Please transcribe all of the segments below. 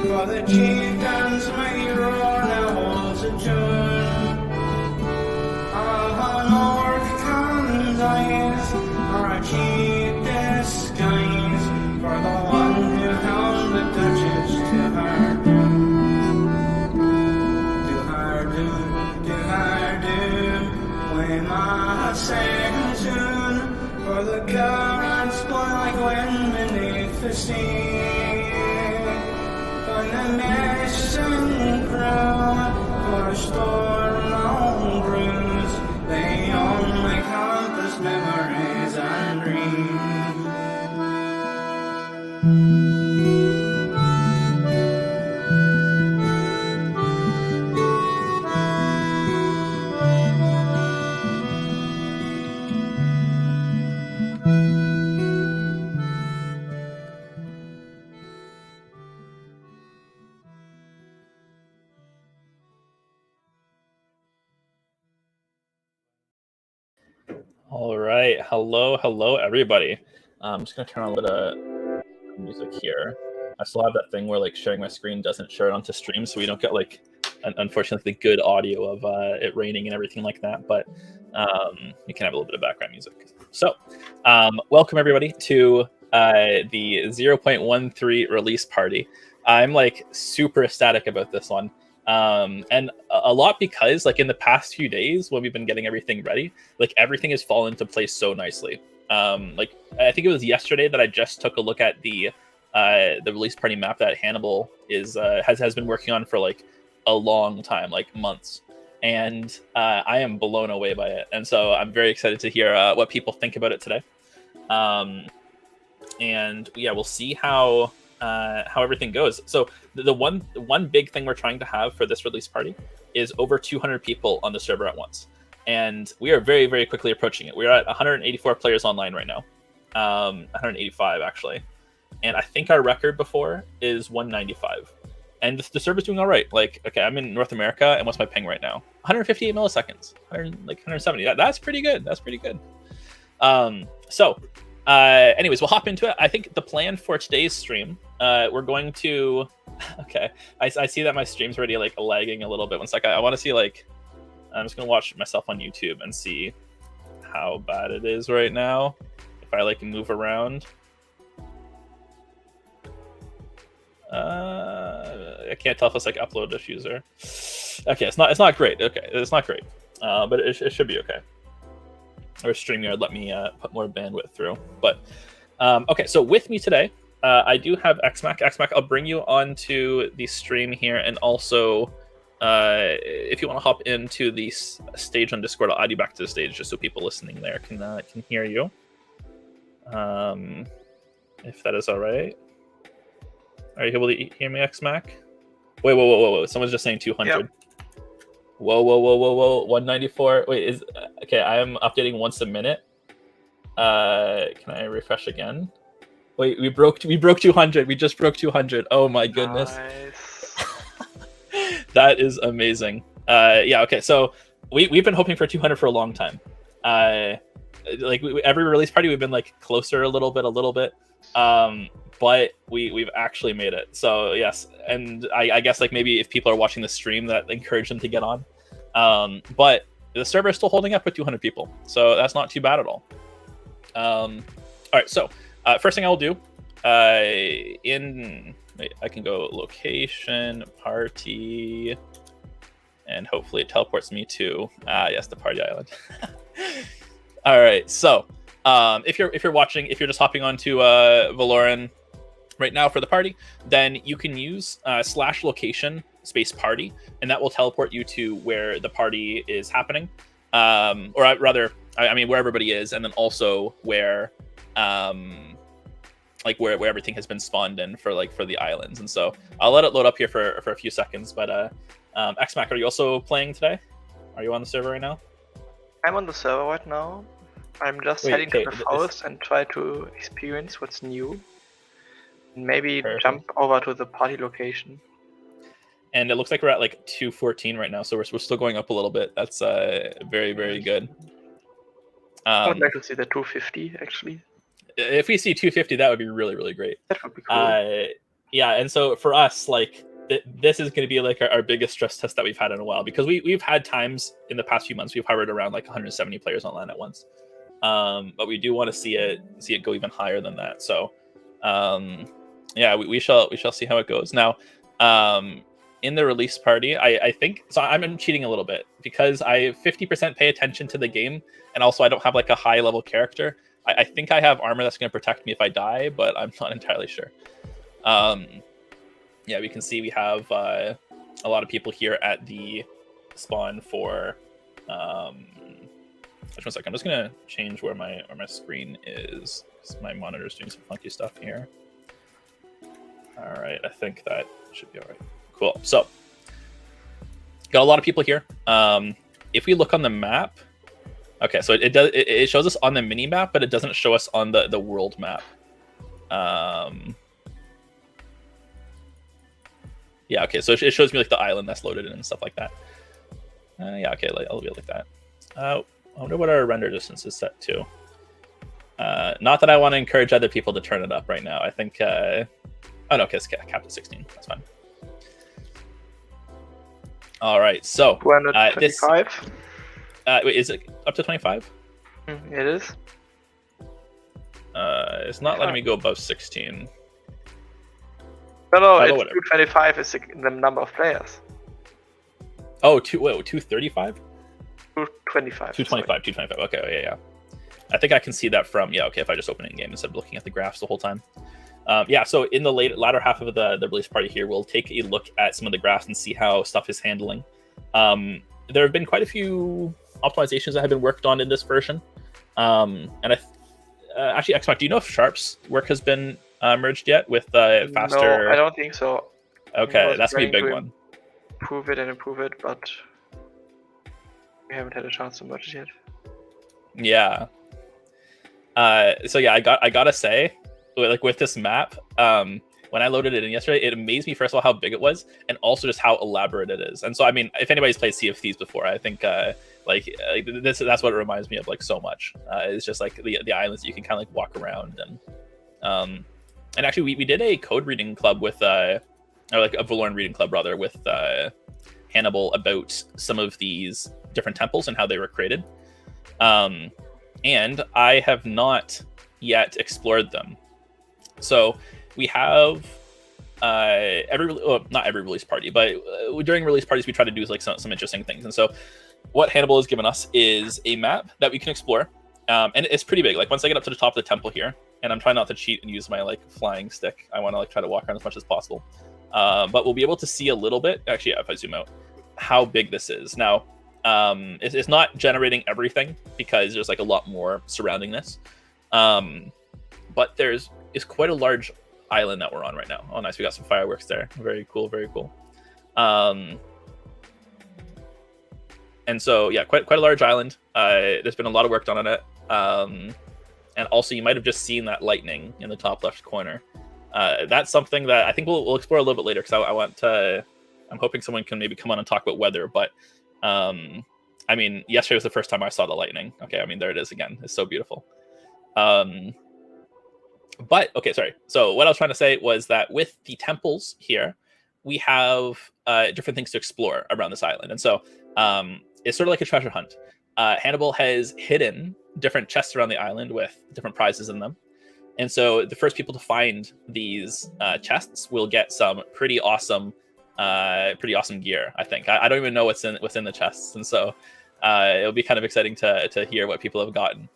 For the chieftains may roar now holds a tune. On orc condies for a cheap disguise, for the one who held the Duchess to her doom. To her doom, to her doom. We must sing soon, for the currents blow like wind beneath the sea. When the mist and crowd for a storm long brews, they only compass memories and dreams. All right, hello, everybody. I'm just gonna turn on a little bit of music here. I still have that thing where like sharing my screen doesn't share it onto stream, so we don't get like, unfortunately, good audio of it raining and everything like that. But you can have a little bit of background music. So, welcome everybody to the 0.13 release party. I'm like super ecstatic about this one. And a lot because like in the past few days when we've been getting everything ready, like everything has fallen into place so nicely. Like I think it was yesterday that I just took a look at the release party map that Hannibal has been working on for like a long time, like months, and I am blown away by it. And so I'm very excited to hear what people think about it today. And yeah, we'll see how everything goes. So the one big thing we're trying to have for this release party is over 200 people on the server at once, and we are very, very quickly approaching it. We're at 184 players online right now, 185 actually, and I think our record before is 195, and the server's doing all right. Like, okay, I'm in North America, and what's my ping right now? 158 milliseconds, 170. That's pretty good. That's pretty good. Anyways, we'll hop into it. I think the plan for today's stream, we're going to... Okay, I see that my stream's already like lagging a little bit. One second, I want to see like... I'm just going to watch myself on YouTube and see how bad it is right now. If I like move around. I can't tell if it's like upload issues or... Okay, it's not great. Okay, it's not great. But it should be okay. Or StreamYard let me put more bandwidth through. But okay, so with me today, I do have XMac. XMac, I'll bring you onto the stream here, and also if you want to hop into the stage on Discord, I'll add you back to the stage just so people listening there can hear you. If that is all right. Are you able to hear me, XMac? Wait, whoa! Someone's just saying 200. Yep. Whoa! 194. Wait, okay? I am updating once a minute. Can I refresh again? Wait, we broke 200. We just broke 200. Oh my goodness. Nice. That is amazing. Yeah. Okay. So we've been hoping for 200 for a long time. Like every release party, we've been like closer a little bit. But we've actually made it. So yes, and I guess like maybe if people are watching the stream, that encourage them to get on. But the server is still holding up with 200 people, so that's not too bad at all. All right, so first thing I will do, I can go location, party, and hopefully it teleports me to yes, the party island. All right, so if you're watching, if you're just hopping onto Veloren right now for the party, then you can use /location space party, and that will teleport you to where the party is happening, or rather, I mean where everybody is, and then also where like where everything has been spawned in for the islands. And so I'll let it load up here for a few seconds. But XMac, are you also playing today? Are you on the server right now? I'm on the server right now. I'm just heading to the house and try to experience what's new. And maybe jump over to the party location. And it looks like we're at like 214 right now, so we're still going up a little bit. That's very, very good. I would like to see the 250 actually. If we see 250, that would be really, really great. That would be cool. Yeah, and so for us, like this is going to be like our biggest stress test that we've had in a while, because we've had times in the past few months we've hovered around like 170 players online at once, but we do want to see it go even higher than that. So yeah, we shall see how it goes. Now in the release party, I think so. I'm cheating a little bit because I 50% pay attention to the game, and also I don't have like a high level character. I think I have armor that's going to protect me if I die, but I'm not entirely sure. Yeah, we can see we have a lot of people here at the spawn for just 1 second. I'm just gonna change where my screen is, because my monitor is doing some funky stuff here. All right, I think that should be all right. Cool. So got a lot of people here. If we look on the map, okay, so it shows us on the mini map, but it doesn't show us on the world map. Yeah, okay, so it shows me like the island that's loaded in and stuff like that. Yeah, okay, I'll leave it like that. I wonder what our render distance is set to. Not that I want to encourage other people to turn it up right now. I think, oh no, okay, it's capped at 16. That's fine. All right, so 225. Wait, is it up to 25? It is. It's not letting me go above 16. No, it's 225 is the number of players. Oh, 235? 225. 225. Okay, yeah. I think I can see that from, yeah, okay, if I just open it in game instead of looking at the graphs the whole time. Yeah, so in the latter half of the release party here, we'll take a look at some of the graphs and see how stuff is handling. There have been quite a few optimizations that have been worked on in this version. And actually, Xbox, do you know if Sharp's work has been merged yet with faster? No, I don't think so. Okay, that's gonna be a big one. Improve it, but we haven't had a chance to merge it yet. Yeah. So yeah, I gotta say, like with this map, when I loaded it in yesterday, it amazed me first of all how big it was, and also just how elaborate it is. And so I mean, if anybody's played Sea of Thieves before, I think that's what it reminds me of like so much. It's just like the islands that you can kind of like walk around, and actually we did a code reading club with or like a Veloren reading club rather with Hannibal about some of these different temples and how they were created. And I have not yet explored them. So we have not every release party, but during release parties we try to do like some interesting things. And so what Hannibal has given us is a map that we can explore, and it's pretty big. Like once I get up to the top of the temple here, and I'm trying not to cheat and use my like flying stick, I want to like try to walk around as much as possible. But we'll be able to see a little bit. Actually, yeah, if I zoom out, how big this is now. It's not generating everything because there's like a lot more surrounding this, but it's quite a large island that we're on right now. Oh nice, we got some fireworks there. Very cool. And so yeah, quite a large island. There's been a lot of work done on it, and also you might have just seen that lightning in the top left corner. That's something that I think we'll explore a little bit later, because I'm hoping someone can maybe come on and talk about weather. But I mean, yesterday was the first time I saw the lightning. Okay, I mean, there it is again. It's so beautiful. But okay, sorry. So what I was trying to say was that with the temples here, we have different things to explore around this island. And so it's sort of like a treasure hunt. Hannibal has hidden different chests around the island with different prizes in them. And so the first people to find these chests will get some pretty awesome gear, I think. I don't even know what's in the chests. And so it'll be kind of exciting to hear what people have gotten.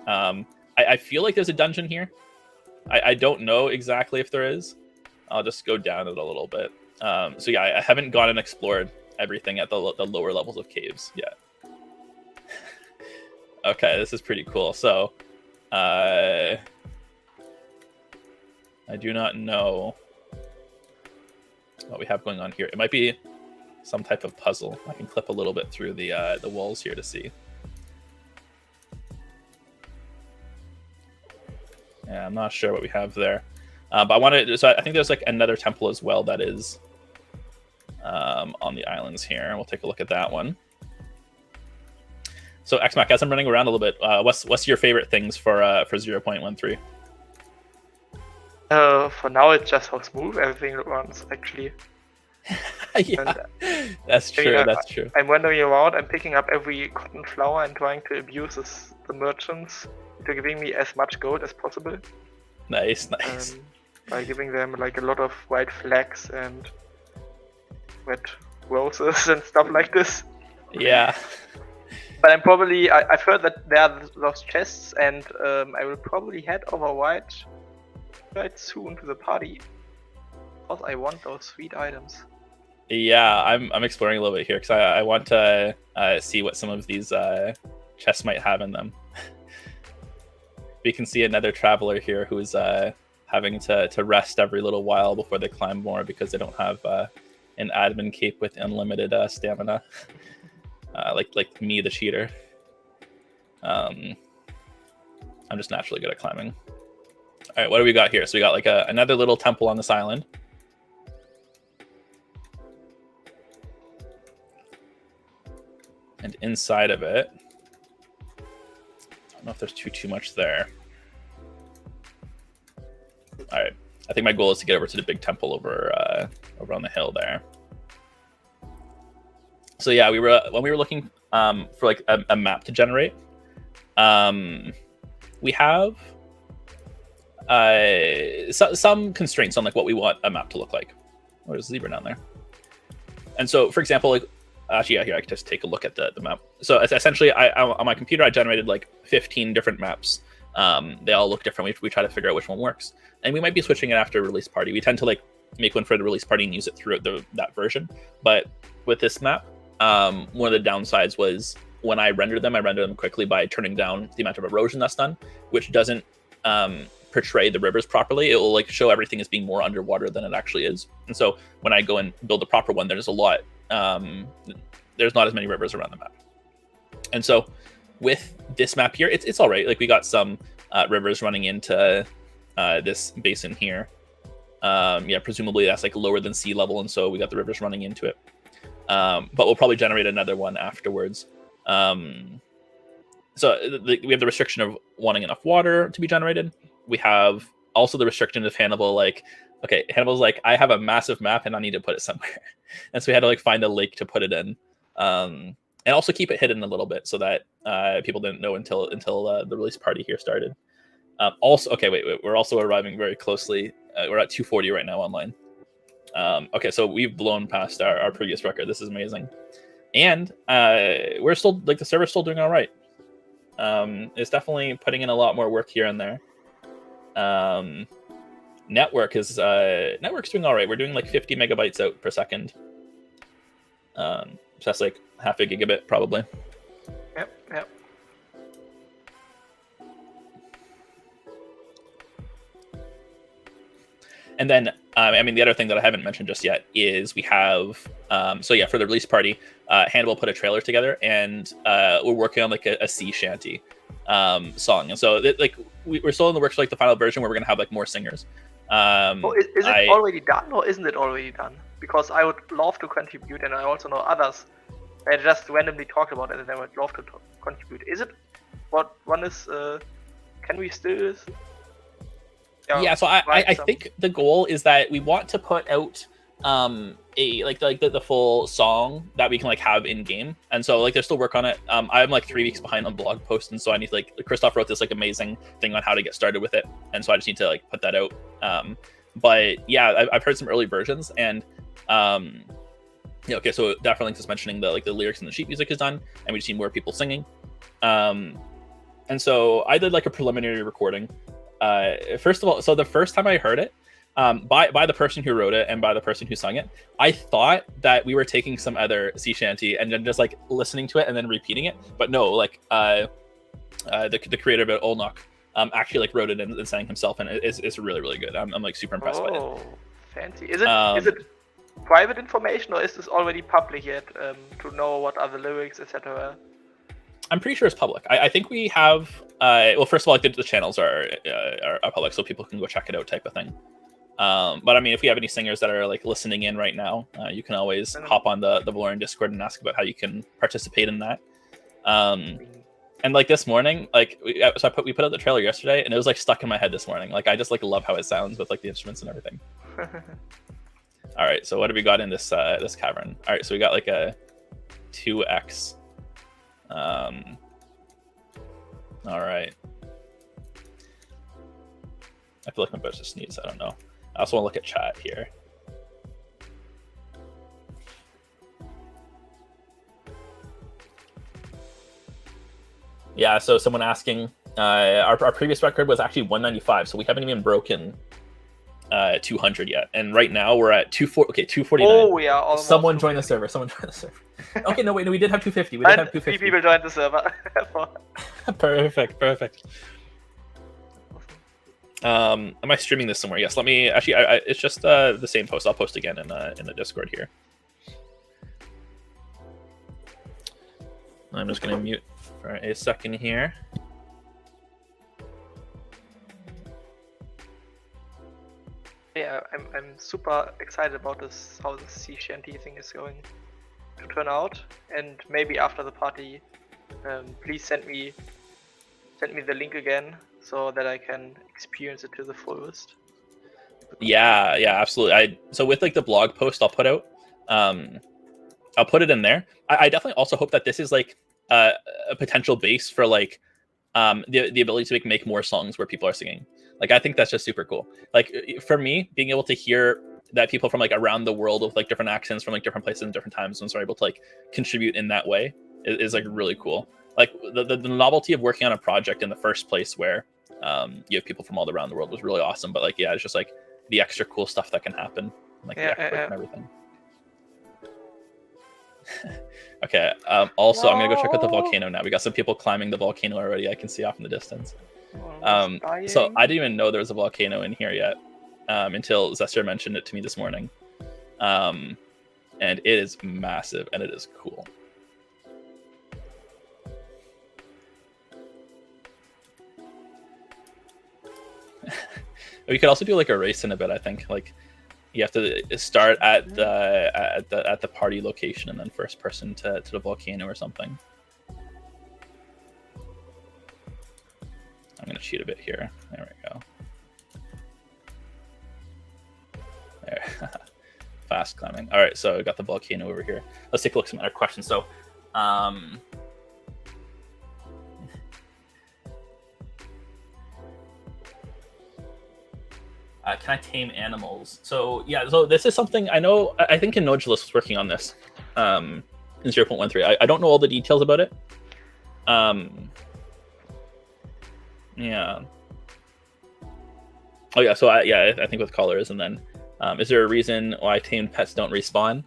I feel like there's a dungeon here. I don't know exactly if there is. I'll just go down it a little bit. So yeah, I haven't gone and explored everything at the lower levels of caves yet. Okay, this is pretty cool. So I do not know what we have going on here. It might be some type of puzzle. I can clip a little bit through the walls here to see. Yeah, I'm not sure what we have there. But I think there's like another temple as well that is on the islands here. We'll take a look at that one. So XMAC, as I'm running around a little bit, what's your favorite things for 0.13? For now, it's just how smooth everything runs, actually. Yeah, that's true. That's true. I'm wandering around. I'm picking up every cotton flower and trying to abuse the merchants into giving me as much gold as possible. Nice. By giving them like a lot of white flags and red roses and stuff like this. Yeah. But I've heard that there are those chests, and I will probably head over right soon to the party, because I want those sweet items. Yeah, I'm exploring a little bit here because I want to see what some of these chests might have in them. We can see another traveler here who's having to rest every little while before they climb more because they don't have an admin cape with unlimited stamina. Like me, the cheater. I'm just naturally good at climbing. All right, what do we got here? So we got like another little temple on this island. And inside of it, I don't know if there's too much there. All right, I think my goal is to get over to the big temple over on the hill there. So yeah, when we were looking for like a map to generate, we have some constraints on like what we want a map to look like. Oh, there's a zebra down there. And so, for example, like actually, yeah, here I can just take a look at the map. So essentially, I on my computer I generated like 15 different maps. They all look different. We try to figure out which one works, and we might be switching it after release party. We tend to like make one for the release party and use it throughout that version. But with this map, one of the downsides was when I render them quickly by turning down the amount of erosion that's done, which doesn't portray the rivers properly. It will like show everything as being more underwater than it actually is. And so when I go and build the proper one, there's a lot. There's not as many rivers around the map. And so with this map here, it's all right. Like we got some rivers running into this basin here. Yeah, presumably that's like lower than sea level, and so we got the rivers running into it. But we'll probably generate another one afterwards. So we have the restriction of wanting enough water to be generated. We have also the restriction of Hannibal, like, okay, Hannibal's like, I have a massive map and I need to put it somewhere. And so we had to like find a lake to put it in. And also keep it hidden a little bit so that people didn't know until the release party here started. Also, okay, wait, we're also arriving very closely. We're at 240 right now online. Okay, so we've blown past our previous record. This is amazing. And we're still, like, the server's still doing all right. It's definitely putting in a lot more work here and there. Network's doing all right. We're doing like 50 megabytes out per second. So that's like half a gigabit probably. Yep. And then, I mean, the other thing that I haven't mentioned just yet is we have, so yeah, for the release party, Hannibal put a trailer together, and we're working on like a sea shanty song. And so we're still in the works for like the final version where we're gonna have like more singers. Is it already done, or isn't it already done? Because I would love to contribute, and I also know others that just randomly talked about it and I would love to contribute. Is it? What one is? Can we still? Yeah, so I think the goal is that we want to put out the full song that we can like have in game, and so like there's still work on it. I'm like 3 weeks behind on blog posts, and so I need to, like, Christoph wrote this like amazing thing on how to get started with it, and so I just need to like put that out. But yeah, I've heard some early versions, and yeah, okay, so definitely just mentioning the lyrics and the sheet music is done, and we just need more people singing. And so I did like a preliminary recording. First of all, so the first time I heard it, by the person who wrote it and by the person who sung it, I thought that we were taking some other sea shanty and then just like listening to it and then repeating it. But no, like the creator of it, Olnok, actually like wrote it and sang himself, and it's really, really good. I'm like super impressed by it. Oh, fancy! Is it private information, or is this already public yet to know what are the lyrics, etc.? I'm pretty sure it's public. I think we have. Well, first of all, like the channels are public, so people can go check it out, type of thing. But I mean, if we have any singers that are like listening in right now, you can always hop on the Veloren Discord and ask about how you can participate in that. And like this morning, like we put out the trailer yesterday, and it was like stuck in my head this morning. Like I just like love how it sounds with like the instruments and everything. All right, so what have we got in this this cavern? All right, so we got like a 2x. All right. I feel like my voice just sneezed. I don't know. I also want to look at chat here. Yeah, so someone asking, our previous record was actually 195, so we haven't even broken 200 yet. And right now we're at 249. Oh, yeah. Almost Someone join the server. Okay, no, wait, no, we did have 250. We did have 250. 3 people joined the server. Perfect. Am I streaming this somewhere? Yes, let me, actually, it's just the same post. I'll post again in the Discord here. I'm just going to mute for a second here. Yeah, I'm super excited about this, how the sea shanty thing is going to turn out. And maybe after the party, please send me the link again so that I can experience it to the fullest. Yeah, absolutely. So with like the blog post I'll put out, I'll put it in there. I definitely also hope that this is like a potential base for like the ability to make more songs where people are singing. Like I think that's just super cool. Like for me, being able to hear that people from like around the world with like different accents from like different places and different time zones are able to like contribute in that way is like really cool. Like the novelty of working on a project in the first place where you have people from all around the world was really awesome. But like yeah, it's just like the extra cool stuff that can happen, like the effort and everything. Okay. Also, I'm gonna go check out the volcano now. We got some people climbing the volcano already. I can see off in the distance. So I didn't even know there was a volcano in here yet until Zester mentioned it to me this morning. And it is massive and it is cool. We could also do like a race in a bit. I think like you have to start at the party location and then first person to the volcano or something. I'm gonna cheat a bit here. There we go. There. Fast climbing. All right, so we got the volcano over here. Let's take a look at some other questions. So, can I tame animals? So yeah, so this is something I know. I think Nodulus was working on this in 0.13. I don't know all the details about it. Yeah. Oh yeah. So I think with collars, and then is there a reason why tamed pets don't respawn?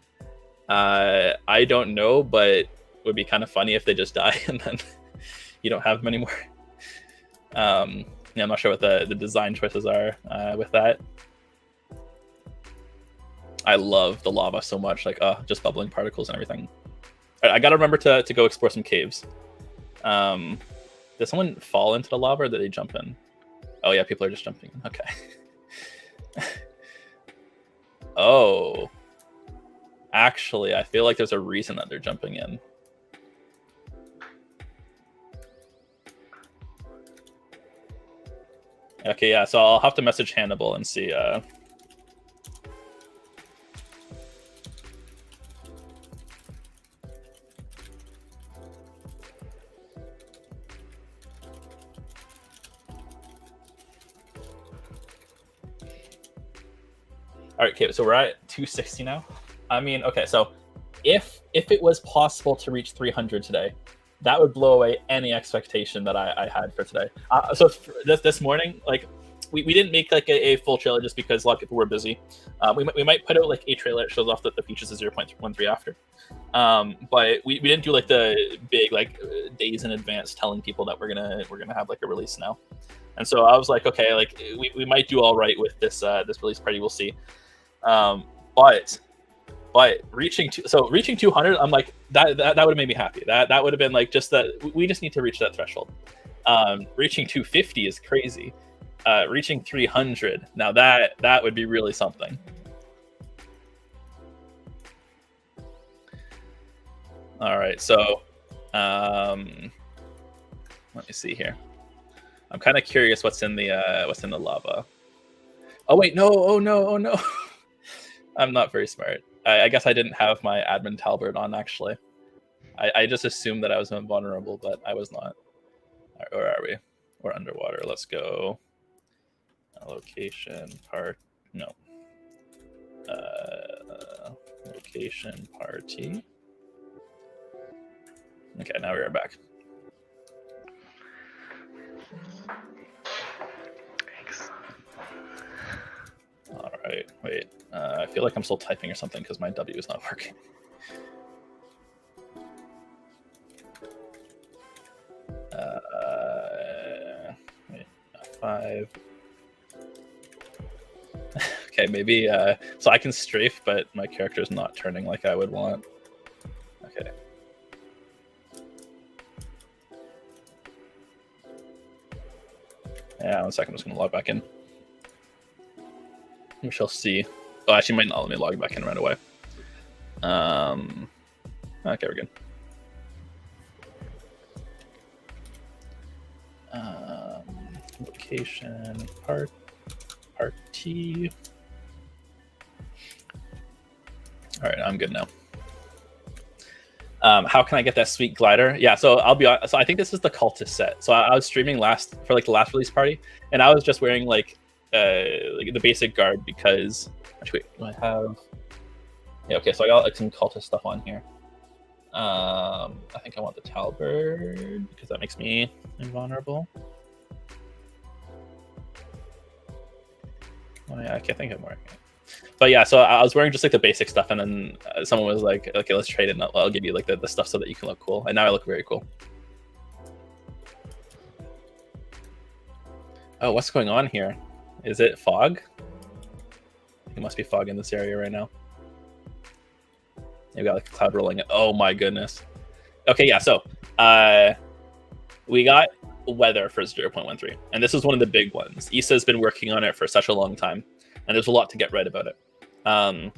I don't know, but it would be kind of funny if they just die and then you don't have them anymore. Yeah, I'm not sure what the design choices are with that. I love the lava so much, like just bubbling particles and everything. I gotta remember to go explore some caves. Did someone fall into the lava or did they jump in? Oh yeah, people are just jumping in. Okay. Oh. Actually, I feel like there's a reason that they're jumping in. Okay, yeah, so I'll have to message Hannibal and see. All right, okay, so we're at 260 now. I mean, okay, so if it was possible to reach 300 today, that would blow away any expectation that I had for today. So this morning, like we didn't make like a full trailer just because a lot of people were busy. We might put out like a trailer that shows off the features of 0.13 after. But we didn't do like the big like days in advance telling people that we're gonna have like a release now. And so I was like, okay, like we might do all right with this this release party. We'll see. But reaching 200, I'm like that would have made me happy. That would have been like just that we just need to reach that threshold. Reaching 250 is crazy. Reaching 300, now that would be really something. All right, so Let me see here. I'm kind of curious what's in the lava. Oh wait, no! Oh no! Oh no! I'm not very smart. I guess I didn't have my admin Talbot on actually. I just assumed that I was invulnerable, but I was not. Where are we? We're underwater. Let's go. Location part. No. Location party. Okay, now we are back. Thanks. All right, wait. I feel like I'm still typing or something because my W is not working. Wait, 5. Okay, maybe. So I can strafe, but my character is not turning like I would want. Okay. Yeah, 1 second. I'm just gonna log back in. We shall see. Oh, actually, might not let me log back in right away. Okay, we're good. Location party. All right, I'm good now. How can I get that sweet glider? Yeah, so I'll be honest. So I think this is the cultist set. So I was streaming for like the last release party, and I was just wearing like the basic garb because. Actually, wait, do I have? Yeah, okay. So I got like some cultist stuff on here. I think I want the Talbot because that makes me invulnerable. Oh yeah, I can't think of more. But yeah, so I was wearing just like the basic stuff, and then someone was like, "Okay, let's trade it. And I'll give you like the stuff so that you can look cool." And now I look very cool. Oh, what's going on here? Is it fog? It must be fog in this area right now. We've got like a cloud rolling. Oh my goodness. Okay, yeah. So we got weather for 0.13, and this is one of the big ones. Issa has been working on it for such a long time, and there's a lot to get right about it. A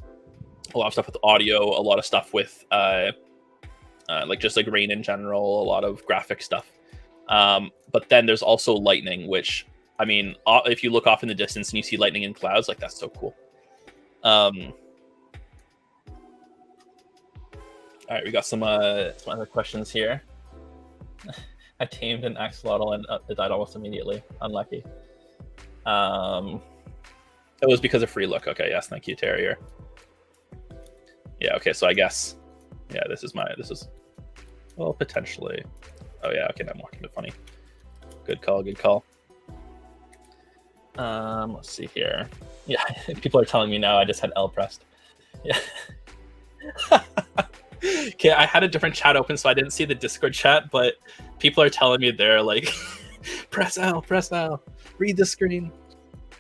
lot of stuff with audio, a lot of stuff with like just like rain in general, a lot of graphic stuff. But then there's also lightning, which I mean, if you look off in the distance and you see lightning in clouds, like that's so cool. All right, we got some other questions here. I tamed an axolotl and it died almost immediately. Unlucky. It was because of free look. Okay, yes, thank you, Terrier. Yeah, okay, so I guess, yeah, this is, well, potentially. Oh yeah, okay, now I'm walking a bit funny. Good call, good call. Let's see here. Yeah, people are telling me now I just had L pressed. Yeah. Okay, I had a different chat open, so I didn't see the Discord chat, but people are telling me they're like, press L, read the screen.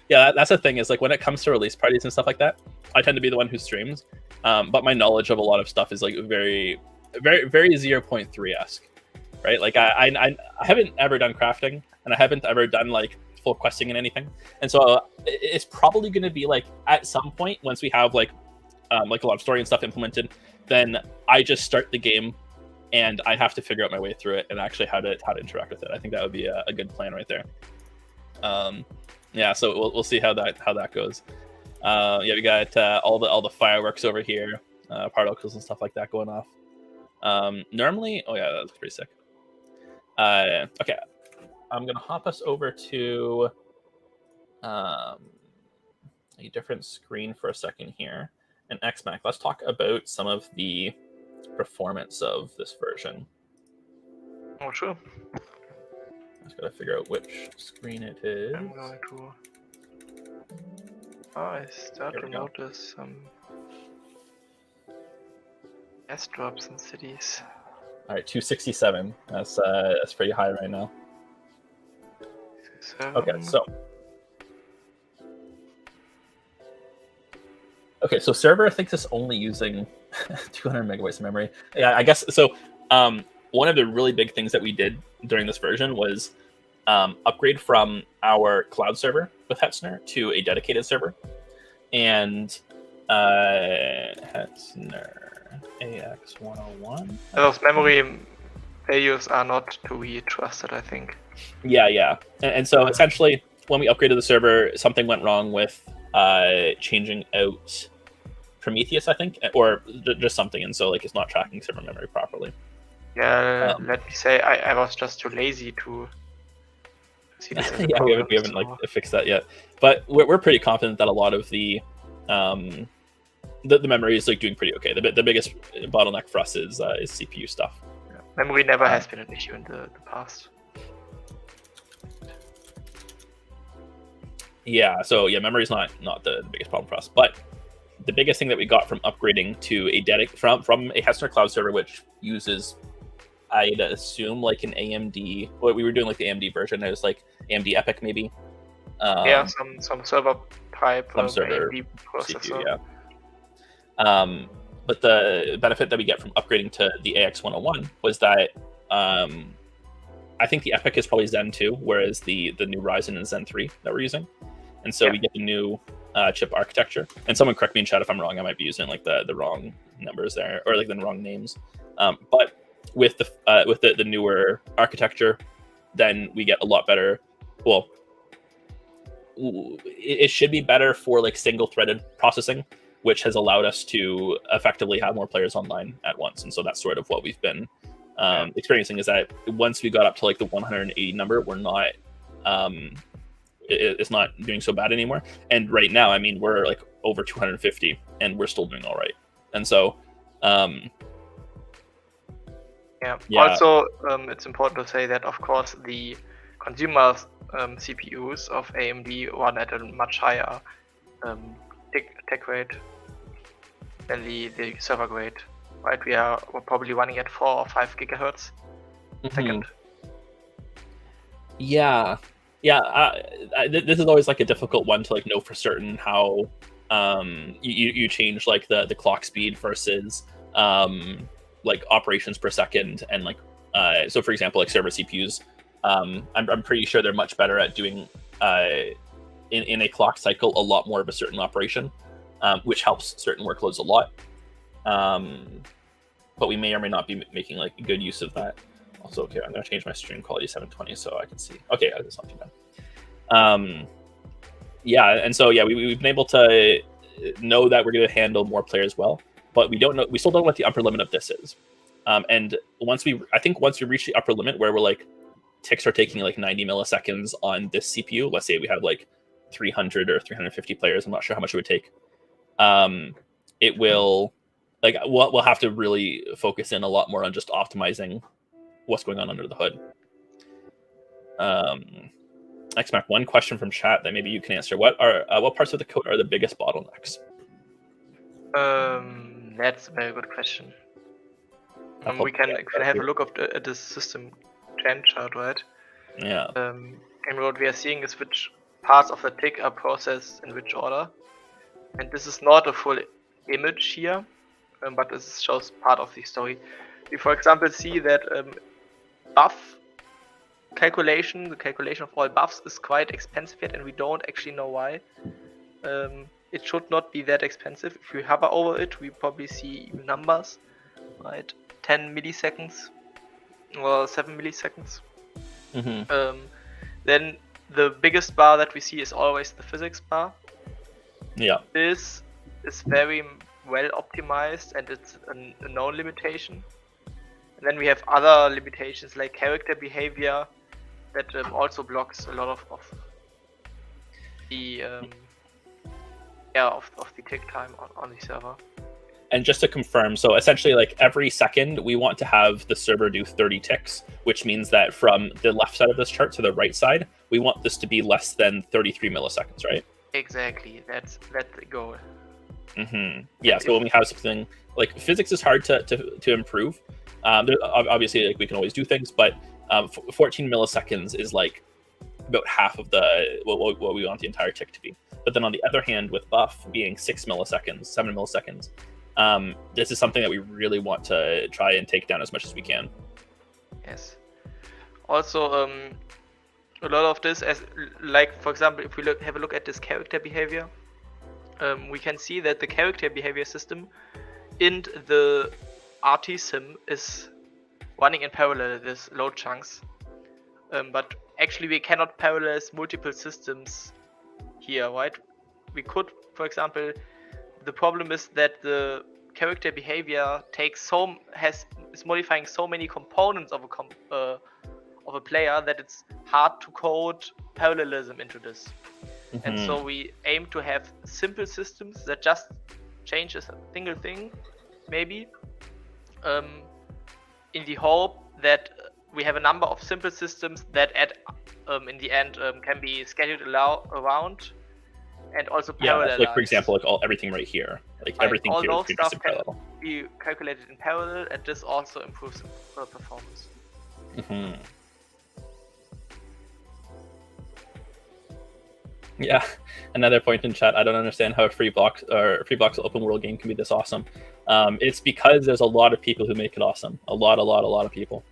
Yeah, that's the thing is like when it comes to release parties and stuff like that, I tend to be the one who streams, but my knowledge of a lot of stuff is like very, very, very 0.3-esque, right? Like I haven't ever done crafting, and I haven't ever done like full questing and anything, and so it's probably going to be like at some point once we have like a lot of story and stuff implemented, then I just start the game and I have to figure out my way through it and actually how to interact with it. I think that would be a good plan right there. Yeah, so we'll see how that goes. Yeah, we got all the fireworks over here, particles and stuff like that going off. Normally, oh yeah, that's pretty sick. Okay, I'm gonna hop us over to a different screen for a second here. And XMAC, let's talk about some of the performance of this version. Oh, sure. Just gotta figure out which screen it is. I'm going to. Oh, I start to notice some S drops in cities. All right, 267. That's pretty high right now. Okay, so. Okay, so server thinks it's only using 200 megabytes of memory. Yeah, I guess so. One of the really big things that we did during this version was upgrade from our cloud server with Hetzner to a dedicated server. And Hetzner AX101. Those memory values are not to be trusted, I think. Yeah. And so essentially, when we upgraded the server, something went wrong with changing out Prometheus, I think, or just something, and so like it's not tracking server memory properly. Yeah, let me say I was just too lazy to see this. As a problem, we haven't like fixed that yet, but we're pretty confident that a lot of the memory is like doing pretty okay. The biggest bottleneck for us is CPU stuff. Yeah. Memory never has been an issue in the past. Yeah, so yeah, memory is not the biggest problem for us, but the biggest thing that we got from upgrading to a from a Hessner Cloud server, which uses, I'd assume, like an AMD. What we were doing, like the AMD version, it was like AMD Epic maybe. Yeah, some server type, some server AMD processor. CPU, yeah. But the benefit that we get from upgrading to the AX101 was that I think the Epic is probably Zen 2, whereas the new Ryzen is Zen 3 that we're using. And so we get the new chip architecture. And someone correct me in chat if I'm wrong. I might be using like the wrong numbers there, or like the wrong names. But with the newer architecture, then we get a lot better. Well, it should be better for like single-threaded processing, which has allowed us to effectively have more players online at once. And so that's sort of what we've been experiencing, is that once we got up to like the 180 number, we're not it's not doing so bad anymore. And right now, I mean, we're like over 250 and we're still doing all right. And so also it's important to say that of course the consumer CPUs of AMD run at a much higher tick rate than the server grade, right? We're probably running at 4 or 5 gigahertz a second. This is always like a difficult one to like know for certain how you change like the clock speed versus like operations per second, and like so for example, like server CPUs, I'm pretty sure they're much better at doing in a clock cycle a lot more of a certain operation, which helps certain workloads a lot, but we may or may not be making like good use of that. Also, okay, I'm going to change my stream quality to 720 so I can see. Okay, that's not too bad. And so we've been able to know that we're going to handle more players well, but we still don't know what the upper limit of this is. And once we reach the upper limit where we're like, ticks are taking like 90 milliseconds on this CPU, let's say we have like 300 or 350 players, I'm not sure how much it would take. It will, like, we'll have to really focus in a lot more on just optimizing what's going on under the hood. XMac, one question from chat that maybe you can answer. What parts of the code are the biggest bottlenecks? That's a very good question. We can have a look at the system trend chart, right? Yeah. And what we are seeing is which parts of the tick are processed in which order. And this is not a full image here, but this shows part of the story. We, for example, see that buff calculation, the calculation of all buffs, is quite expensive yet, and we don't actually know why. It should not be that expensive. If we hover over it, we probably see even numbers, right? 10 milliseconds or 7 milliseconds. Then the biggest bar that we see is always the physics bar. Yeah. This is very well optimized, and it's a known limitation. And then we have other limitations like character behavior that also blocks a lot of the of the tick time on the server. And just to confirm, so essentially like every second we want to have the server do 30 ticks, which means that from the left side of this chart to the right side, we want this to be less than 33 milliseconds, right? Exactly, that's the goal. Yeah, so when we have something like physics is hard to improve. Obviously, like we can always do things, but 14 milliseconds is like about half of what we want the entire tick to be. But then on the other hand, with buff being 6 milliseconds, 7 milliseconds, this is something that we really want to try and take down as much as we can. Yes. Also, a lot of this, as like for example, if we have a look at this character behavior, we can see that the character behavior system in the RT sim is running in parallel these load chunks. But actually we cannot parallel multiple systems here, right? We could, for example, the problem is that the character behavior is modifying so many components of a player that it's hard to code parallelism into this. And so we aim to have simple systems that just change a single thing, maybe, in the hope that we have a number of simple systems that in the end can be scheduled around and also parallel. Like for example, like everything right here, like everything all here those is stuff in can parallel. be calculated in parallel, and this also improves performance. Yeah, another point in chat. I don't understand how a free box open world game can be this awesome. It's because there's a lot of people who make it awesome. A lot of people.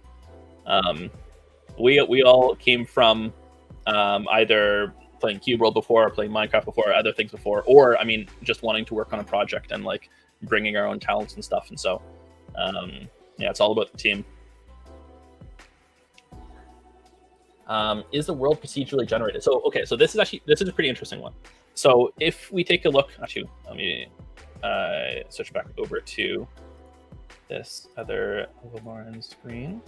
We all came from either playing Cube World before, or playing Minecraft before, or other things before, or I mean, just wanting to work on a project and like bringing our own talents and stuff. And so, yeah, it's all about the team. Is the world procedurally generated? So, okay, so this is a pretty interesting one. So if we take a look, actually, let me switch back over to this other Veloren screen.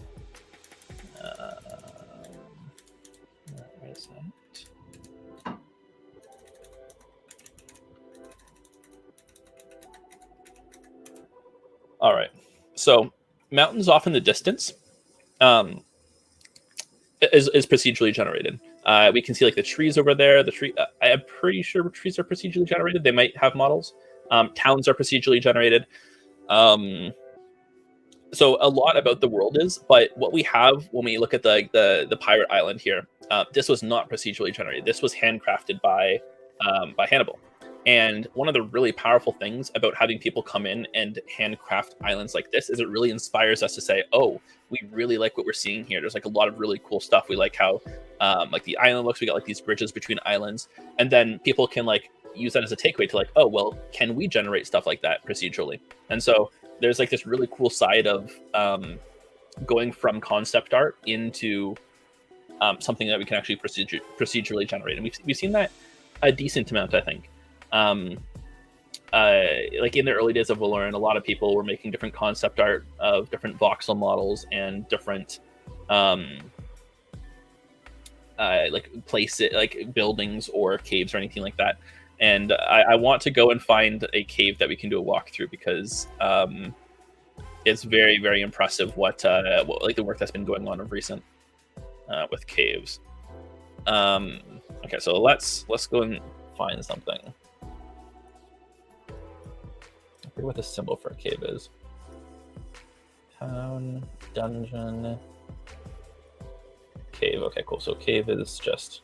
Where is it? All right, so mountains off in the distance is procedurally generated. We can see like the trees over there. I am pretty sure trees are procedurally generated. They might have models. Towns are procedurally generated. So a lot about the world is, but what we have when we look at the pirate island here, this was not procedurally generated. This was handcrafted by Hannibal. And one of the really powerful things about having people come in and handcraft islands like this is it really inspires us to say, oh, we really like what we're seeing here. There's like a lot of really cool stuff. We like how like the island looks. We got like these bridges between islands, and then people can like use that as a takeaway to like, oh, well, can we generate stuff like that procedurally? And so there's like this really cool side of going from concept art into something that we can actually procedurally generate. And we've seen that a decent amount, I think. Like in the early days of Veloren, a lot of people were making different concept art of different voxel models and different like like buildings or caves or anything like that. And I want to go and find a cave that we can do a walkthrough because it's very, very impressive what like the work that's been going on of recent with caves. Okay, so let's go and find something. I forget what the symbol for a cave is. Town, dungeon, cave. Okay, cool. So cave is just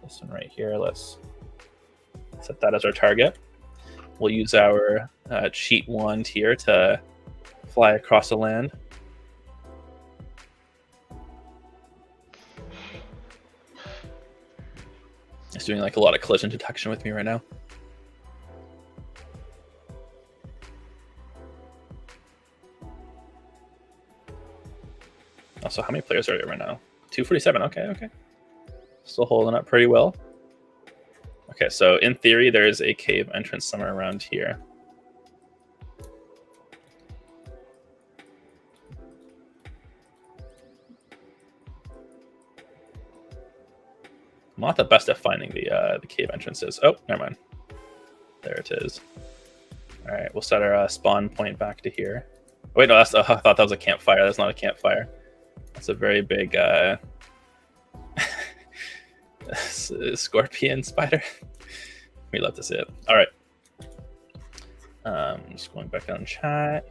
this one right here. Let's set that as our target. We'll use our cheat wand here to fly across the land. It's doing like a lot of collision detection with me right now. Also, how many players are there right now? 247. Okay. Still holding up pretty well. Okay, so in theory, there is a cave entrance somewhere around here. I'm not the best at finding the cave entrances. Oh, never mind. There it is. All right, we'll set our spawn point back to here. Oh, wait, no, I thought that was a campfire. That's not a campfire. That's a very big scorpion spider. We love to see it. All right. Just going back on chat.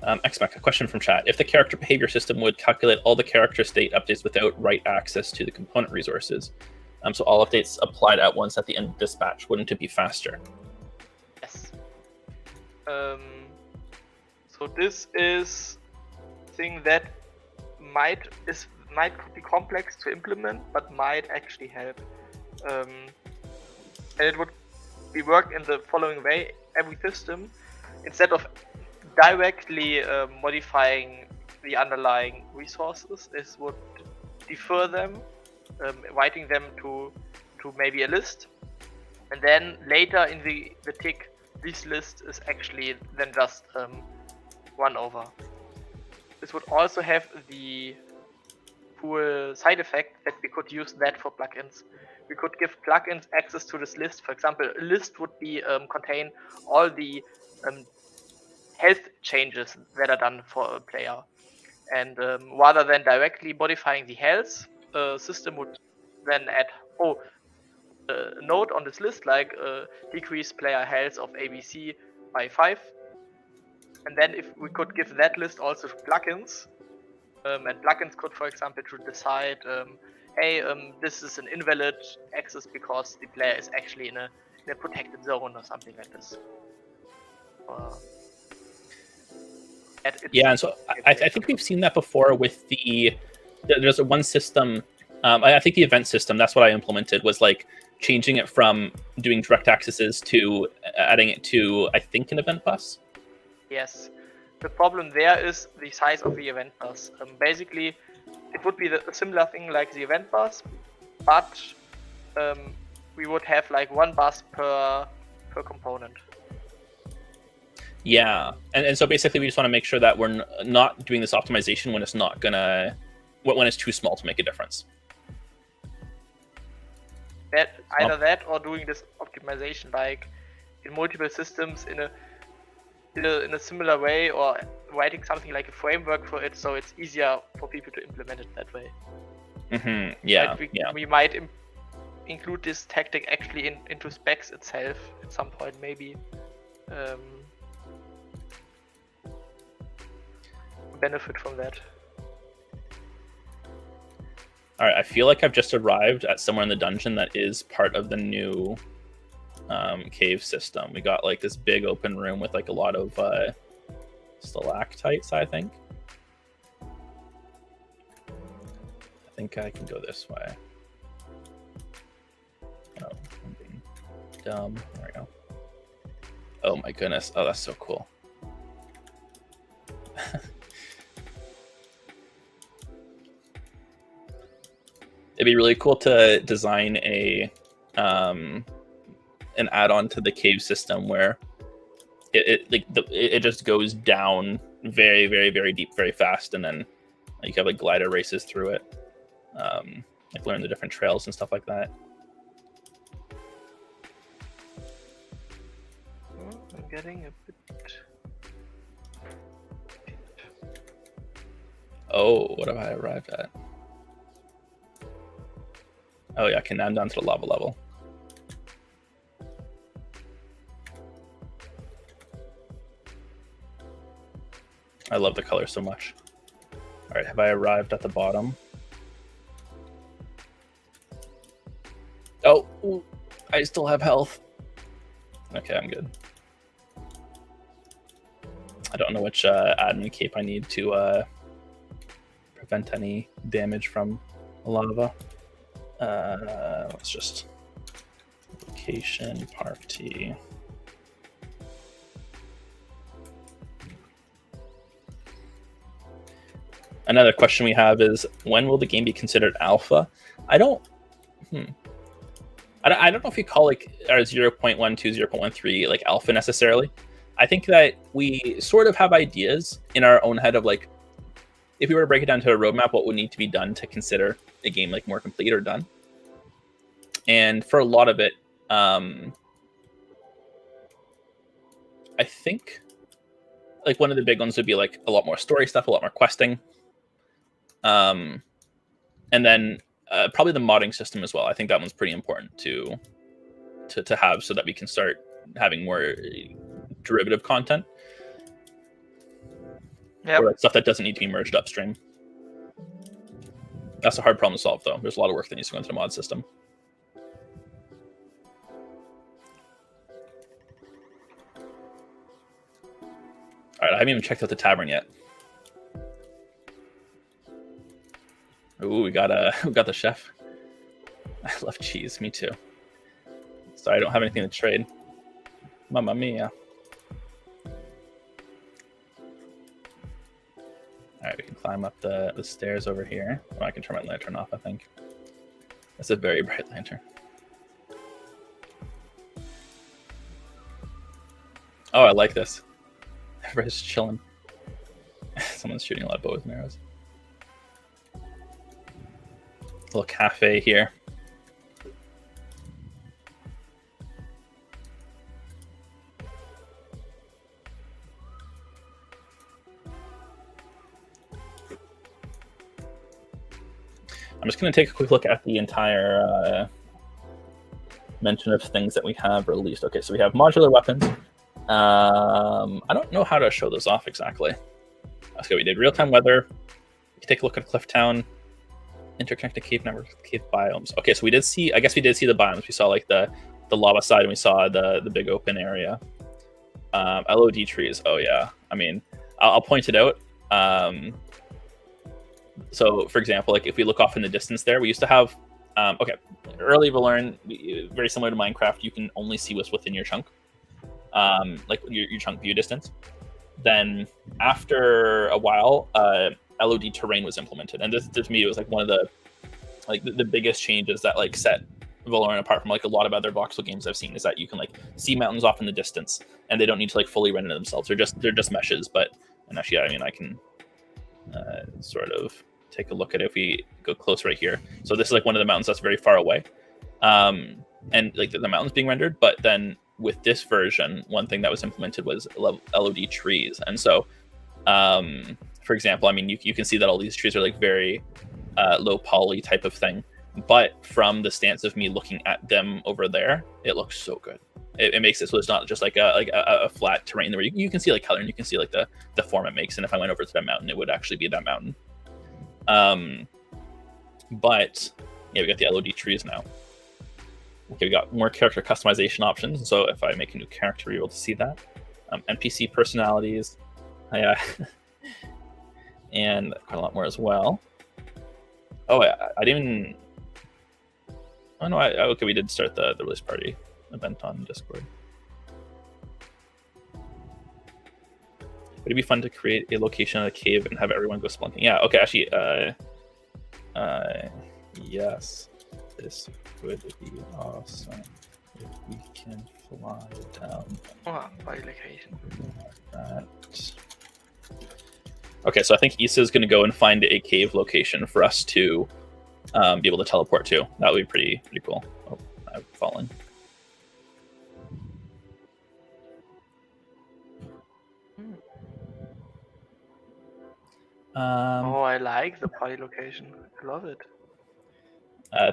XMAC, a question from chat. If the character behavior system would calculate all the character state updates without write access to the component resources, so all updates applied at once at the end of dispatch, wouldn't it be faster? Yes. So this is thing that might be complex to implement, but might actually help. And it would we work in the following way. Every system, instead of directly modifying the underlying resources, would defer them, writing them to maybe a list, and then later in the tick, this list is actually then just run over. This would also have the cool side effect that we could use that for plugins. We could give plugins access to this list. For example, a list would be contain all the health changes that are done for a player. And rather than directly modifying the health, system would then add a note on this list like decrease player health of ABC by 5. And then if we could give that list also to plugins, and plugins could, for example, to decide, hey, this is an invalid access because the player is actually in a protected zone or something like this. Yeah, and so I think we've seen that before with there's one system, I think the event system, that's what I implemented, was like changing it from doing direct accesses to adding it to, I think, an event bus. Yes. The problem there is the size of the event bus. Basically, it would be a similar thing like the event bus, but we would have like one bus per component. Yeah, and so basically we just want to make sure that we're not doing this optimization when it's not gonna, when it's too small to make a difference. Either that or doing this optimization like in multiple systems in a similar way, or writing something like a framework for it so it's easier for people to implement it that way. Yeah, like we might include this tactic actually into specs itself at some point, maybe. Benefit from that. All right, I feel like I've just arrived at somewhere in the dungeon that is part of the new cave system. We got like this big open room with like a lot of stalactites, I think. I think I can go this way. Oh, I'm being dumb. There we go. Oh my goodness. Oh, that's so cool. It'd be really cool to design an add-on to the cave system where it just goes down very, very, very deep, very fast, and then you have like glider races through it, like learn the different trails and stuff like that. I'm getting a bit. Oh, what have I arrived at? Oh yeah, okay, now I'm down to the lava level. I love the color so much. All right, have I arrived at the bottom? Oh, ooh, I still have health. Okay, I'm good. I don't know which admin cape I need to prevent any damage from lava. Let's just location party. Another question we have is, when will the game be considered alpha? I don't know if you call like our 0.12, 0.13 like alpha necessarily. I think that we sort of have ideas in our own head of like, if we were to break it down to a roadmap, what would need to be done to consider a game like more complete or done. And for a lot of it, I think like one of the big ones would be like a lot more story stuff, a lot more questing. And then probably the modding system as well. I think that one's pretty important to have so that we can start having more derivative content. Yep. Or like stuff that doesn't need to be merged upstream. That's a hard problem to solve, though. There's a lot of work that needs to go into the mod system. All right, I haven't even checked out the tavern yet. Ooh, we got the chef. I love cheese. Me too. Sorry, I don't have anything to trade. Mamma mia. Alright, we can climb up the stairs over here. Oh, I can turn my lantern off, I think. That's a very bright lantern. Oh, I like this. Everybody's just chilling. Someone's shooting a lot of bows and arrows. Little cafe here. I'm just going to take a quick look at the entire mention of things that we have released. Okay, so we have modular weapons. I don't know how to show those off exactly. Okay, we did real-time weather. We can take a look at Cliff Town. Interconnected cave network, cave biomes. Okay, so we did see, I guess we did see the biomes. We saw like the lava side, and we saw the big open area. LOD trees. Oh yeah. I mean, I'll point it out. So, for example, like if we look off in the distance there, we used to have, okay, early Veloren, very similar to Minecraft, you can only see what's within your chunk, like your chunk view distance. Then after a while, LOD terrain was implemented, and this to me it was like one of the biggest changes that like set Veloren apart from like a lot of other voxel games I've seen, is that you can like see mountains off in the distance, and they don't need to like fully render themselves. They're just meshes. But and actually, I mean, I can sort of take a look at it if we go close right here. So this is like one of the mountains that's very far away, and like the mountains being rendered. But then with this version, one thing that was implemented was LOD trees, and so for example, I mean, you can see that all these trees are like very low poly type of thing, but from the stance of me looking at them over there, it looks so good. It makes it so it's not just like a flat terrain where you can see like color and you can see like the form it makes. And if I went over to that mountain, it would actually be that mountain. But yeah, we got the LOD trees now. Okay, we got more character customization options. So if I make a new character, you're able to see that. NPC personalities, and quite a lot more as well. Oh, I didn't even. Oh no, okay, we did start the release party event on Discord. Would it be fun to create a location in a cave and have everyone go spelunking? Yeah, okay, actually, yes, this would be awesome if we can fly down. By location. That. Okay, so I think Issa is going to go and find a cave location for us to be able to teleport to. That would be pretty cool. Oh, I've fallen. I like the party location. I love it.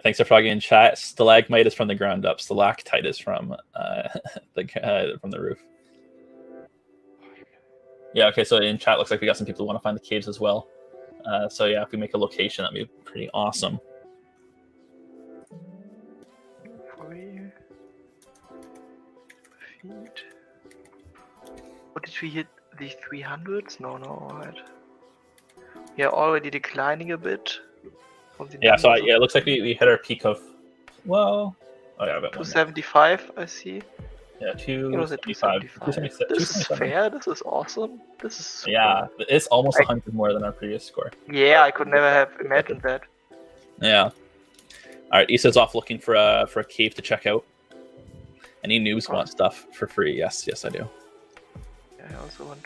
Thanks for frogging in chat. Stalagmite is from the ground up. Stalactite is from the roof. Yeah, okay, so in chat looks like we got some people who want to find the caves as well. So yeah, if we make a location, that'd be pretty awesome. 3 feet. What did we hit? The 300s? No, alright. We are already declining a bit. Yeah, so it looks like we hit our peak of, well, oh yeah, 275, I see. Yeah, 275. This is fair. This is awesome. This is super. Yeah, it's almost 100 more than our previous score. Yeah, I could never have imagined that. Yeah. All right, Issa's off looking for a cave to check out. Any noobs want stuff for free? Yes, I do. Yeah, I also want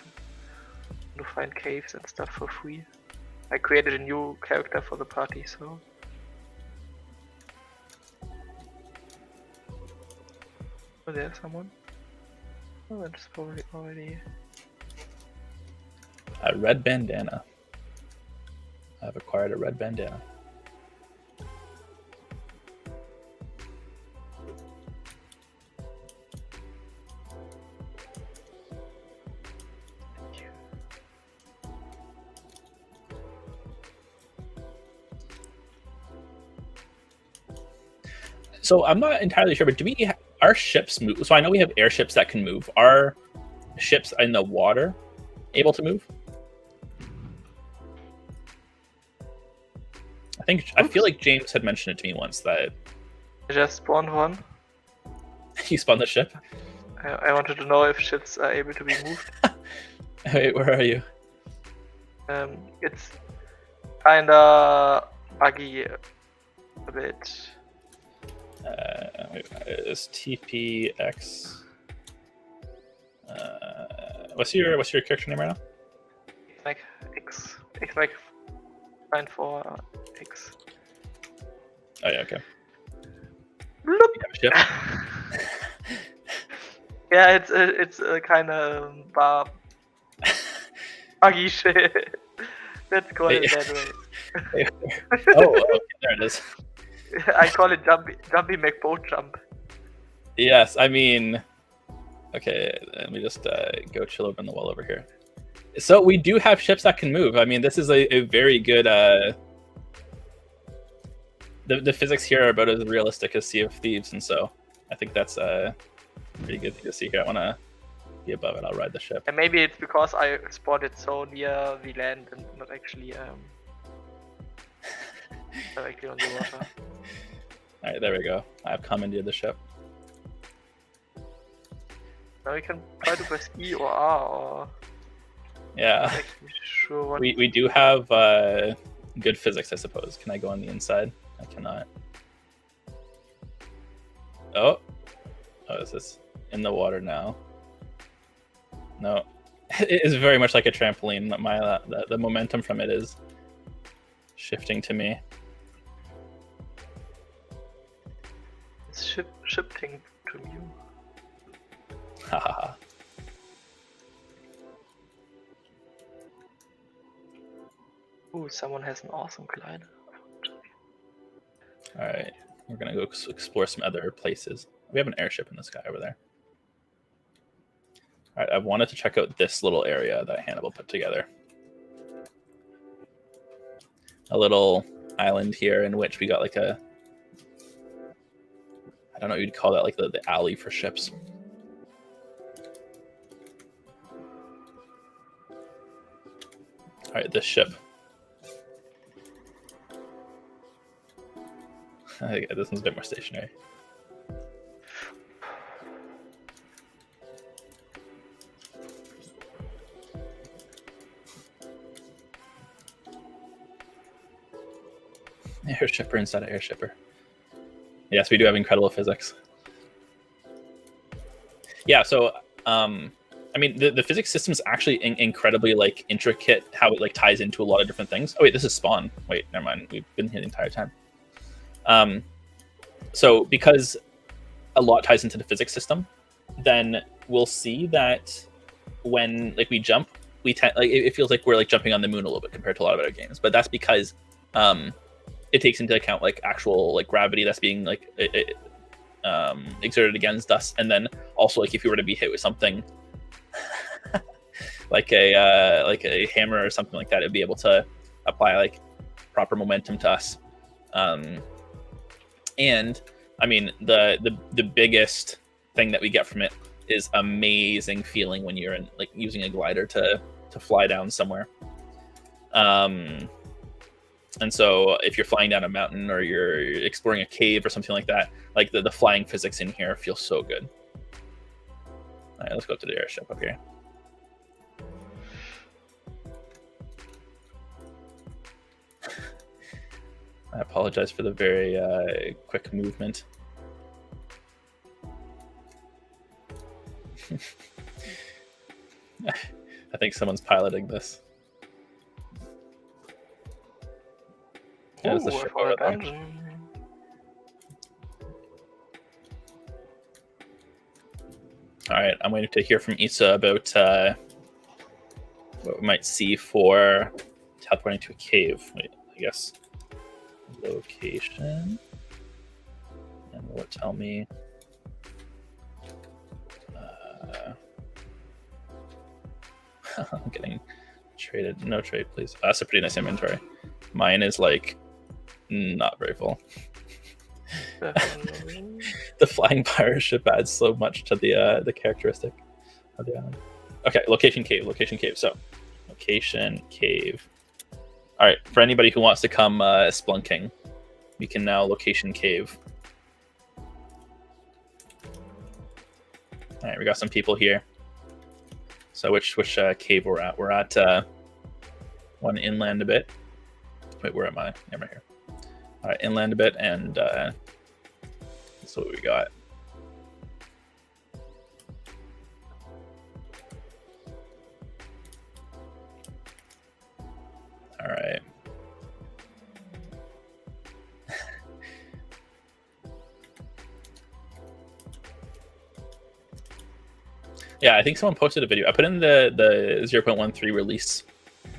to find caves and stuff for free. I created a new character for the party, so. Oh, there's someone. Oh, that's probably already. A red bandana. I've acquired a red bandana. So I'm not entirely sure, but do we our ships move? So I know we have airships that can move. Are ships in the water able to move? I feel like James had mentioned it to me once that I just spawned one. he spawned the ship. I wanted to know if ships are able to be moved. Wait, where are you? It's kinda buggy a bit. Wait, is TPX? What's your character name right now? Like X like 94X. Oh yeah, okay. Bloop. You have a ship? Yeah, it's a kind of buggy shit. Let's call it that way. Oh, okay, there it is. I call it Jumpy McBoat Jump. Yes, I mean, okay, let me just go chill over in the wall over here. So we do have ships that can move. I mean, this is a very good. The physics here are about as realistic as Sea of Thieves, and so I think that's a pretty good thing to see here. I want to be above it. I'll ride the ship. And maybe it's because I spotted so near the land and not actually directly on the water. All right, there we go. I've commandeered the ship. Now we can try to press E or R or. Yeah. Not actually sure what. We do have good physics, I suppose. Can I go on the inside? I cannot. Oh, is this in the water now? No, it is very much like a trampoline. The momentum from it is shifting to me. It's shifting to you. Haha. Ooh, someone has an awesome glider. All right, we're gonna go explore some other places. We have an airship in the sky over there. All right, I wanted to check out this little area that Hannibal put together. A little island here in which we got like a, I don't know what you'd call that, like the alley for ships. All right, this ship. I think this one's a bit more stationary. Airshipper inside of airshipper. Yes, we do have incredible physics. Yeah, so I mean, the physics system is actually incredibly like intricate. How it like ties into a lot of different things. Oh wait, this is spawn. Wait, never mind. We've been here the entire time. So because a lot ties into the physics system, then we'll see that when like we jump, we like it feels like we're like jumping on the moon a little bit compared to a lot of other games. But that's because it takes into account like actual like gravity that's being like exerted against us, and then also like if you were to be hit with something like a hammer or something like that, it'd be able to apply like proper momentum to us. And I mean, the biggest thing that we get from it is amazing feeling when you're in like using a glider to fly down somewhere. And so if you're flying down a mountain or you're exploring a cave or something like that, like the flying physics in here feels so good. All right, let's go to the airship up here. I apologize for the very quick movement. I think someone's piloting this. Yeah, there's a ship over there. All right, I'm waiting to hear from Issa about what we might see for teleporting to a cave. Wait, I guess location, and will it tell me? I'm getting traded. No trade, please. That's a pretty nice inventory. Mine is like not very full. The flying pirate ship adds so much to the characteristic of the island. Okay, location cave. So, location cave. All right, for anybody who wants to come splunking, we can now location cave. All right, we got some people here. So which cave we're at? We're at one inland a bit. Wait, where am I? I'm right here. All right, inland a bit, and that's what we got. All right. Yeah, I think someone posted a video. I put in the 0.13 release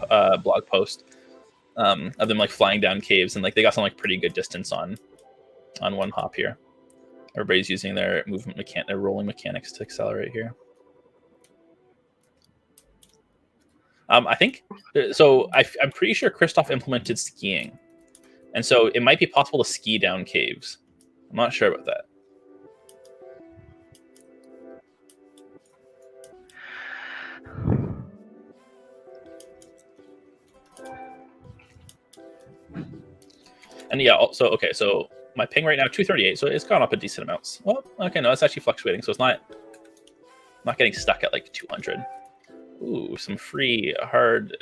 blog post of them like flying down caves, and like they got some like pretty good distance on one hop here. Everybody's using their their rolling mechanics to accelerate here. I think so. I'm pretty sure Christoph implemented skiing, and so it might be possible to ski down caves. I'm not sure about that. And yeah, also, okay, so my ping right now, 238, so it's gone up a decent amount. Well, okay, no, it's actually fluctuating, so it's not getting stuck at like 200. Ooh, some free hard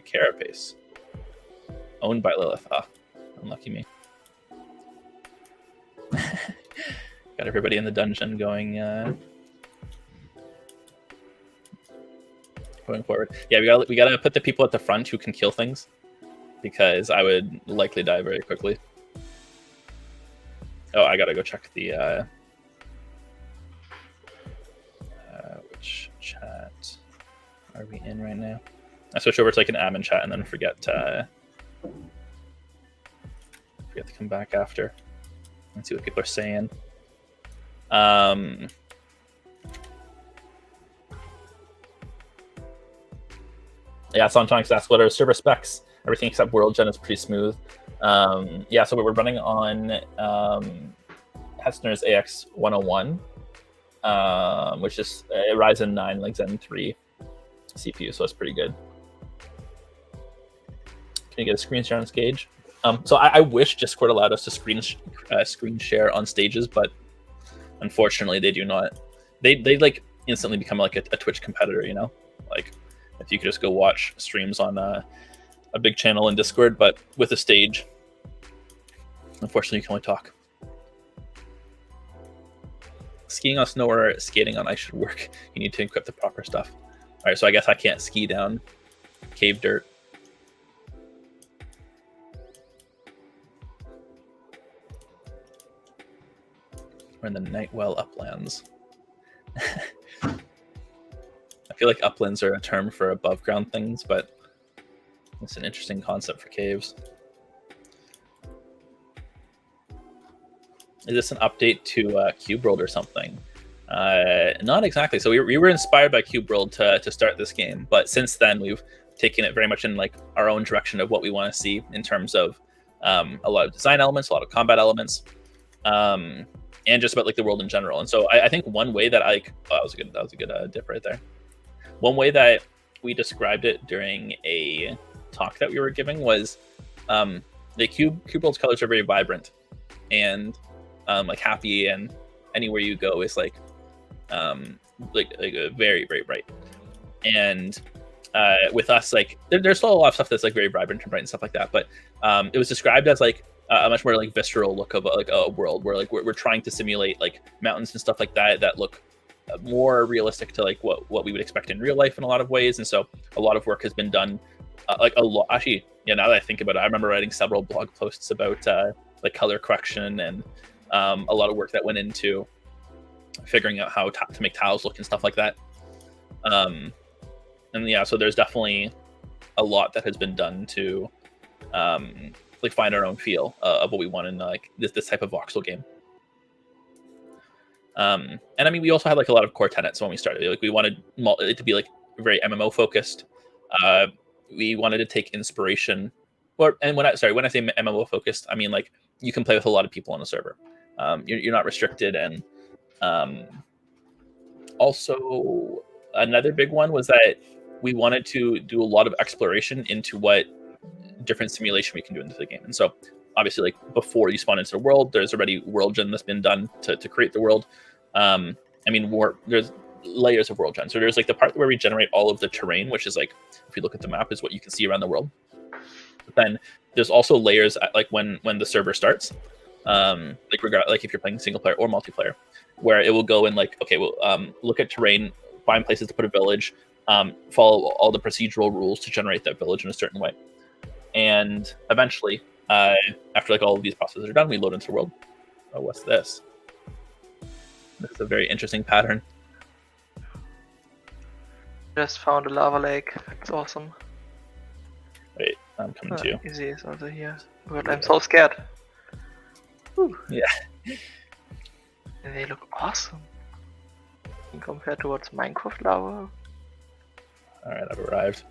carapace. Owned by Lilith. Ah, unlucky me. Got everybody in the dungeon going forward. Yeah, we gotta put the people at the front who can kill things, because I would likely die very quickly. Oh, I gotta go check the which chat are we in right now? I switch over to like an admin chat and then forget to come back after and see what people are saying. Yeah, Sontonics asks, what are server specs? Everything except World Gen is pretty smooth. Yeah, so we're running on Hessner's AX 101, which is a Ryzen 9 like Zen 3 CPU, so it's pretty good. Can you get a screen share on Stage? So I wish Discord allowed us to screen share on stages, but unfortunately they do not. They like instantly become like a Twitch competitor, you know? Like if you could just go watch streams on a big channel in Discord, but with a stage, unfortunately you can only talk. Skiing on snow or skating on ice should work. You need to equip the proper stuff. All right, so I guess I can't ski down cave dirt. We're in the Nightwell Uplands. I feel like uplands are a term for above ground things, but it's an interesting concept for caves. Is this an update to Cube World or something? Not exactly. So we were inspired by Cube World to start this game, but since then we've taken it very much in like our own direction of what we want to see in terms of a lot of design elements, a lot of combat elements, and just about like the world in general. And so I think one way that that was a good dip right there. One way that we described it during a talk that we were giving was the Cube World's colors are very vibrant and like happy, and anywhere you go is like very, very bright. And with us, like there's still a lot of stuff that's like very vibrant and bright and stuff like that, but it was described as like a much more like visceral look of like a world where like we're trying to simulate like mountains and stuff like that look more realistic to like what we would expect in real life in a lot of ways. And so a lot of work has been done, like a lot actually. Yeah, now that I think about it, I remember writing several blog posts about like color correction and a lot of work that went into figuring out how to make tiles look and stuff like that. And yeah, so there's definitely a lot that has been done to like find our own feel of what we want in like this type of voxel game. And I mean, we also had like a lot of core tenets when we started. Like we wanted it to be like very MMO focused. We wanted to take inspiration, when I say MMO focused, I mean like you can play with a lot of people on a server. You're not restricted, and also another big one was that we wanted to do a lot of exploration into what different simulation we can do into the game. And so obviously like before you spawn into the world, there's already world gen that's been done to create the world. I mean, there's layers of world gen. So there's like the part where we generate all of the terrain, which is like, if you look at the map, is what you can see around the world. But then there's also layers at, like when the server starts, like if you're playing single player or multiplayer, where it will go and like, okay, we'll look at terrain, find places to put a village, follow all the procedural rules to generate that village in a certain way. And eventually, after like all of these processes are done, we load into the world. Oh, what's this? This is a very interesting pattern. Just found a lava lake. It's awesome. Wait, I'm coming to you. Easy is also here. But I'm so scared. Whew. Yeah. And they look awesome. Compared to what's Minecraft lava. Alright, I've arrived.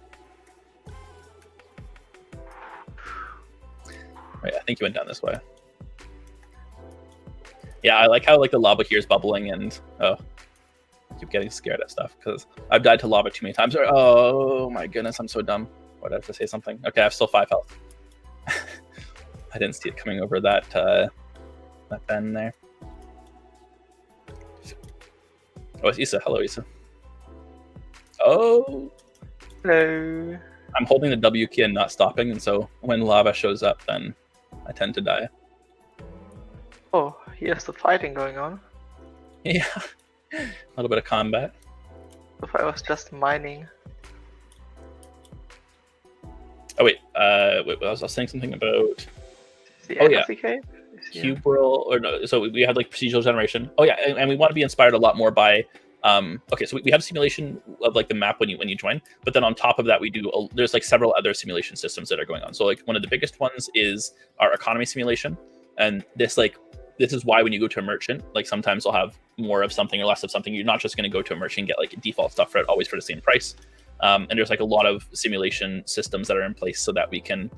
Wait, I think you went down this way. Yeah, I like how like the lava here is bubbling and I keep getting scared at stuff because I've died to lava too many times. Oh my goodness, I'm so dumb. Why did I have to say something? Okay, I have still 5 health. I didn't see it coming over that bend there. Oh, it's Issa. Hello, Issa. Oh. Hello. I'm holding the W key and not stopping, and so when lava shows up, then I tend to die. Oh, here's the fighting going on. Yeah. A little bit of combat. If I was just mining. Oh, wait. Wait, I was saying something about... The end of the cave? Cubrel, or no, so we had like procedural generation. Oh yeah, and we want to be inspired a lot more by okay, so we have simulation of like the map when you join, but then on top of that we do there's like several other simulation systems that are going on. So like one of the biggest ones is our economy simulation, and this is why when you go to a merchant, like sometimes they'll have more of something or less of something. You're not just going to go to a merchant and get like default stuff for it always for the same price. And there's like a lot of simulation systems that are in place so that we can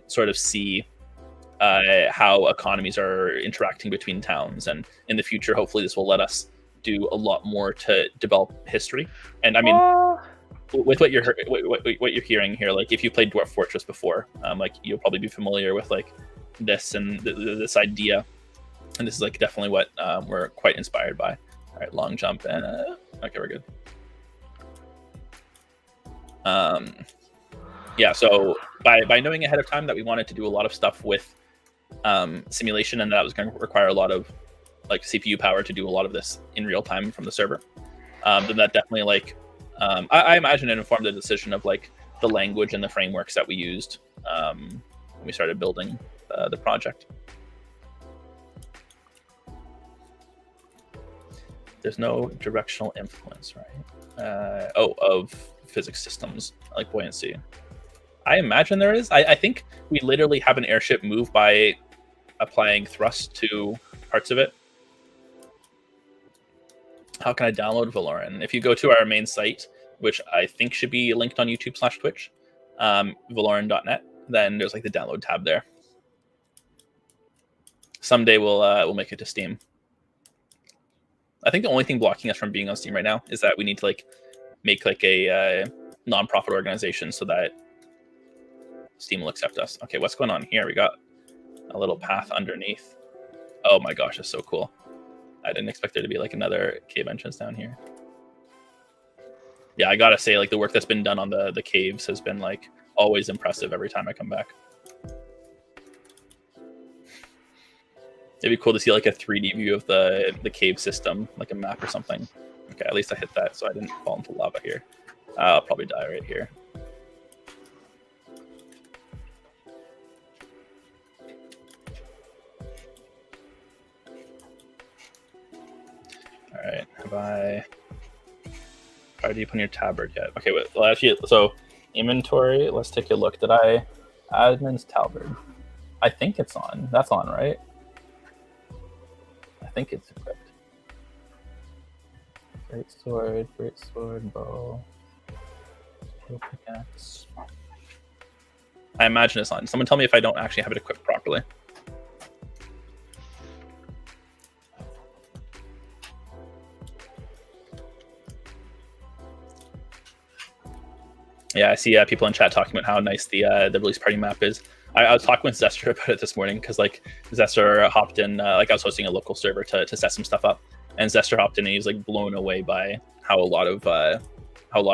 sort of see how economies are interacting between towns, and in the future hopefully this will let us do a lot more to develop history. And I mean, with what you're hearing here, like if you played Dwarf Fortress before, like you'll probably be familiar with like this and this idea, and this is like definitely what we're quite inspired by. All right, long jump, and okay, we're good. Yeah, so by knowing ahead of time that we wanted to do a lot of stuff with simulation, and that was going to require a lot of like CPU power to do a lot of this in real time from the server, then that definitely like I imagine it informed the decision of like the language and the frameworks that we used when we started building the project. There's no directional influence, right? Of physics systems like buoyancy. I imagine there is. I think we literally have an airship move by applying thrust to parts of it. How can I download Veloren? If you go to our main site, which I think should be linked on YouTube/Twitch, Veloren.net, then there's like the download tab there. Someday we'll make it to Steam. I think the only thing blocking us from being on Steam right now is that we need to like make like a non-profit organization so that Steam will accept us. Okay, what's going on here? We got a little path underneath. Oh my gosh, it's so cool. I didn't expect there to be like another cave entrance down here. Yeah, I gotta say, like the work that's been done on the caves has been like always impressive every time I come back. It'd be cool to see like a 3D view of the cave system, like a map or something. Okay, at least I hit that so I didn't fall into lava here. I'll probably die right here. All right, have I deep on your tabard yet? Okay, wait, well, actually, so inventory, let's take a look. Did I admin's tabard? I think it's on. That's on, right? I think it's equipped. Great sword, bow, pickaxe. I imagine it's on. Someone tell me if I don't actually have it equipped properly. Yeah, I see people in chat talking about how nice the release party map is. I was talking with Zester about it this morning because like Zester hopped in, like I was hosting a local server to set some stuff up, And Zester hopped in and he's like blown away by how a lot of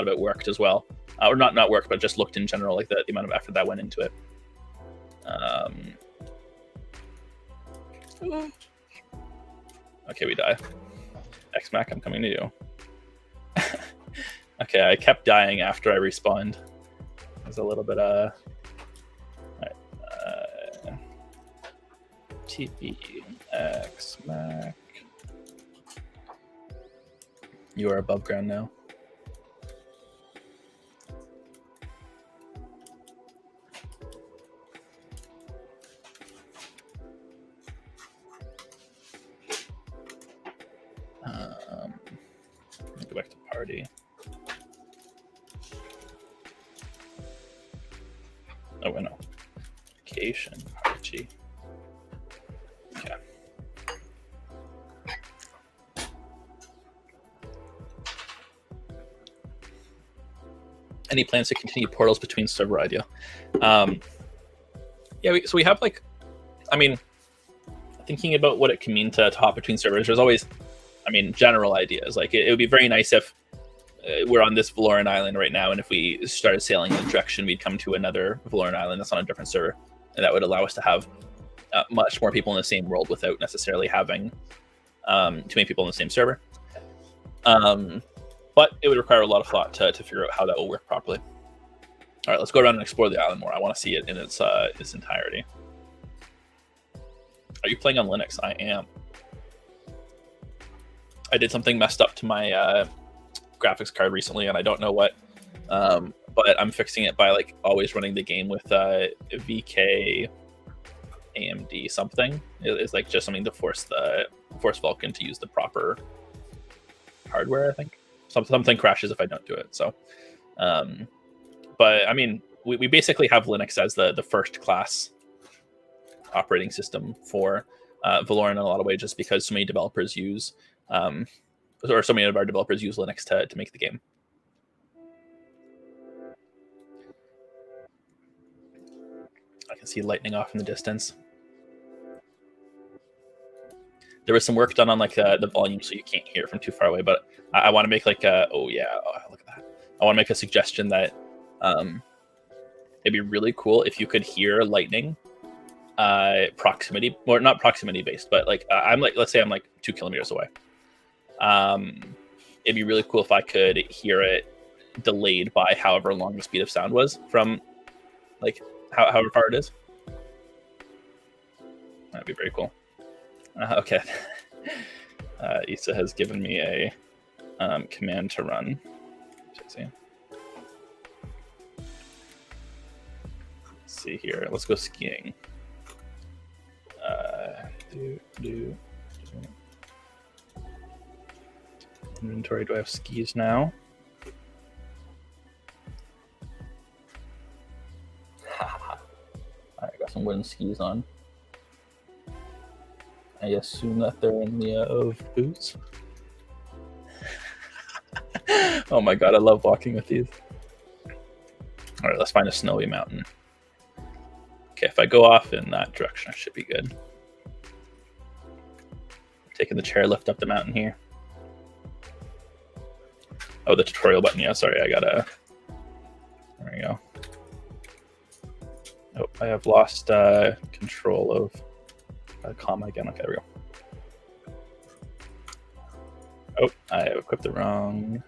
it worked as well, or not worked, but just looked in general, like the amount of effort that went into it. Okay, we die. X-Mac, I'm coming to you. Okay, I kept dying after I respawned. It was a little bit TP X-Mac. You are above ground now. Go back to party. Oh, no. Vacation party. Okay. Any plans to continue portals between server idea? Yeah, so we have like, I mean, thinking about what it can mean to hop between servers, there's always, I mean, general ideas. Like it would be very nice if we're on this Veloren island right now, and if we started sailing in the direction, we'd come to another Veloren island that's on a different server, and that would allow us to have much more people in the same world without necessarily having too many people in the same server. But it would require a lot of thought to figure out how that will work properly. All right, let's go around and explore the island more. I want to see it in its entirety. Are you playing on Linux? I am. I did something messed up to my graphics card recently, and I don't know what, but I'm fixing it by like always running the game with VK AMD something. It's like just something to force Vulkan to use the proper hardware. I think something crashes if I don't do it. So, but I mean, we basically have Linux as the first class operating system for Veloren in a lot of ways, just because so many developers use. Or so many of our developers use Linux to make the game. I can see lightning off in the distance. There was some work done on like the volume, so you can't hear it from too far away. But I want to make like look at that. I want to make a suggestion that it'd be really cool if you could hear lightning proximity, or not proximity based, but like let's say I'm like 2 kilometers away. It'd be really cool if I could hear it delayed by however long the speed of sound was from like however far it is. That'd be very cool. Okay. Issa has given me a command to run. Let's see here. Let's go skiing. Inventory, do I have skis now? I got some wooden skis on. I assume that they're in the of boots. Oh my god, I love walking with these. Alright, let's find a snowy mountain. Okay, if I go off in that direction, I should be good. Taking the chairlift up the mountain here. Oh, the tutorial button. Yeah, sorry, I gotta. There we go. Oh, I have lost control of comma again. Okay, there we go. Oh, I have equipped the wrong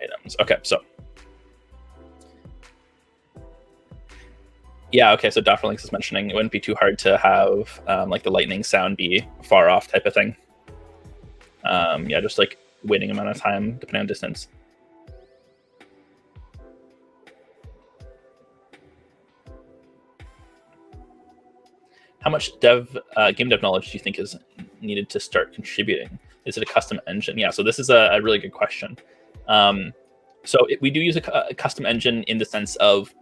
items. Okay, so. Yeah, okay, so Dofferlinks is mentioning it wouldn't be too hard to have like the lightning sound be far off type of thing. Yeah, just like waiting amount of time depending on distance. How much game dev knowledge do you think is needed to start contributing? Is it a custom engine? Yeah, so this is a really good question. We do use a custom engine in the sense of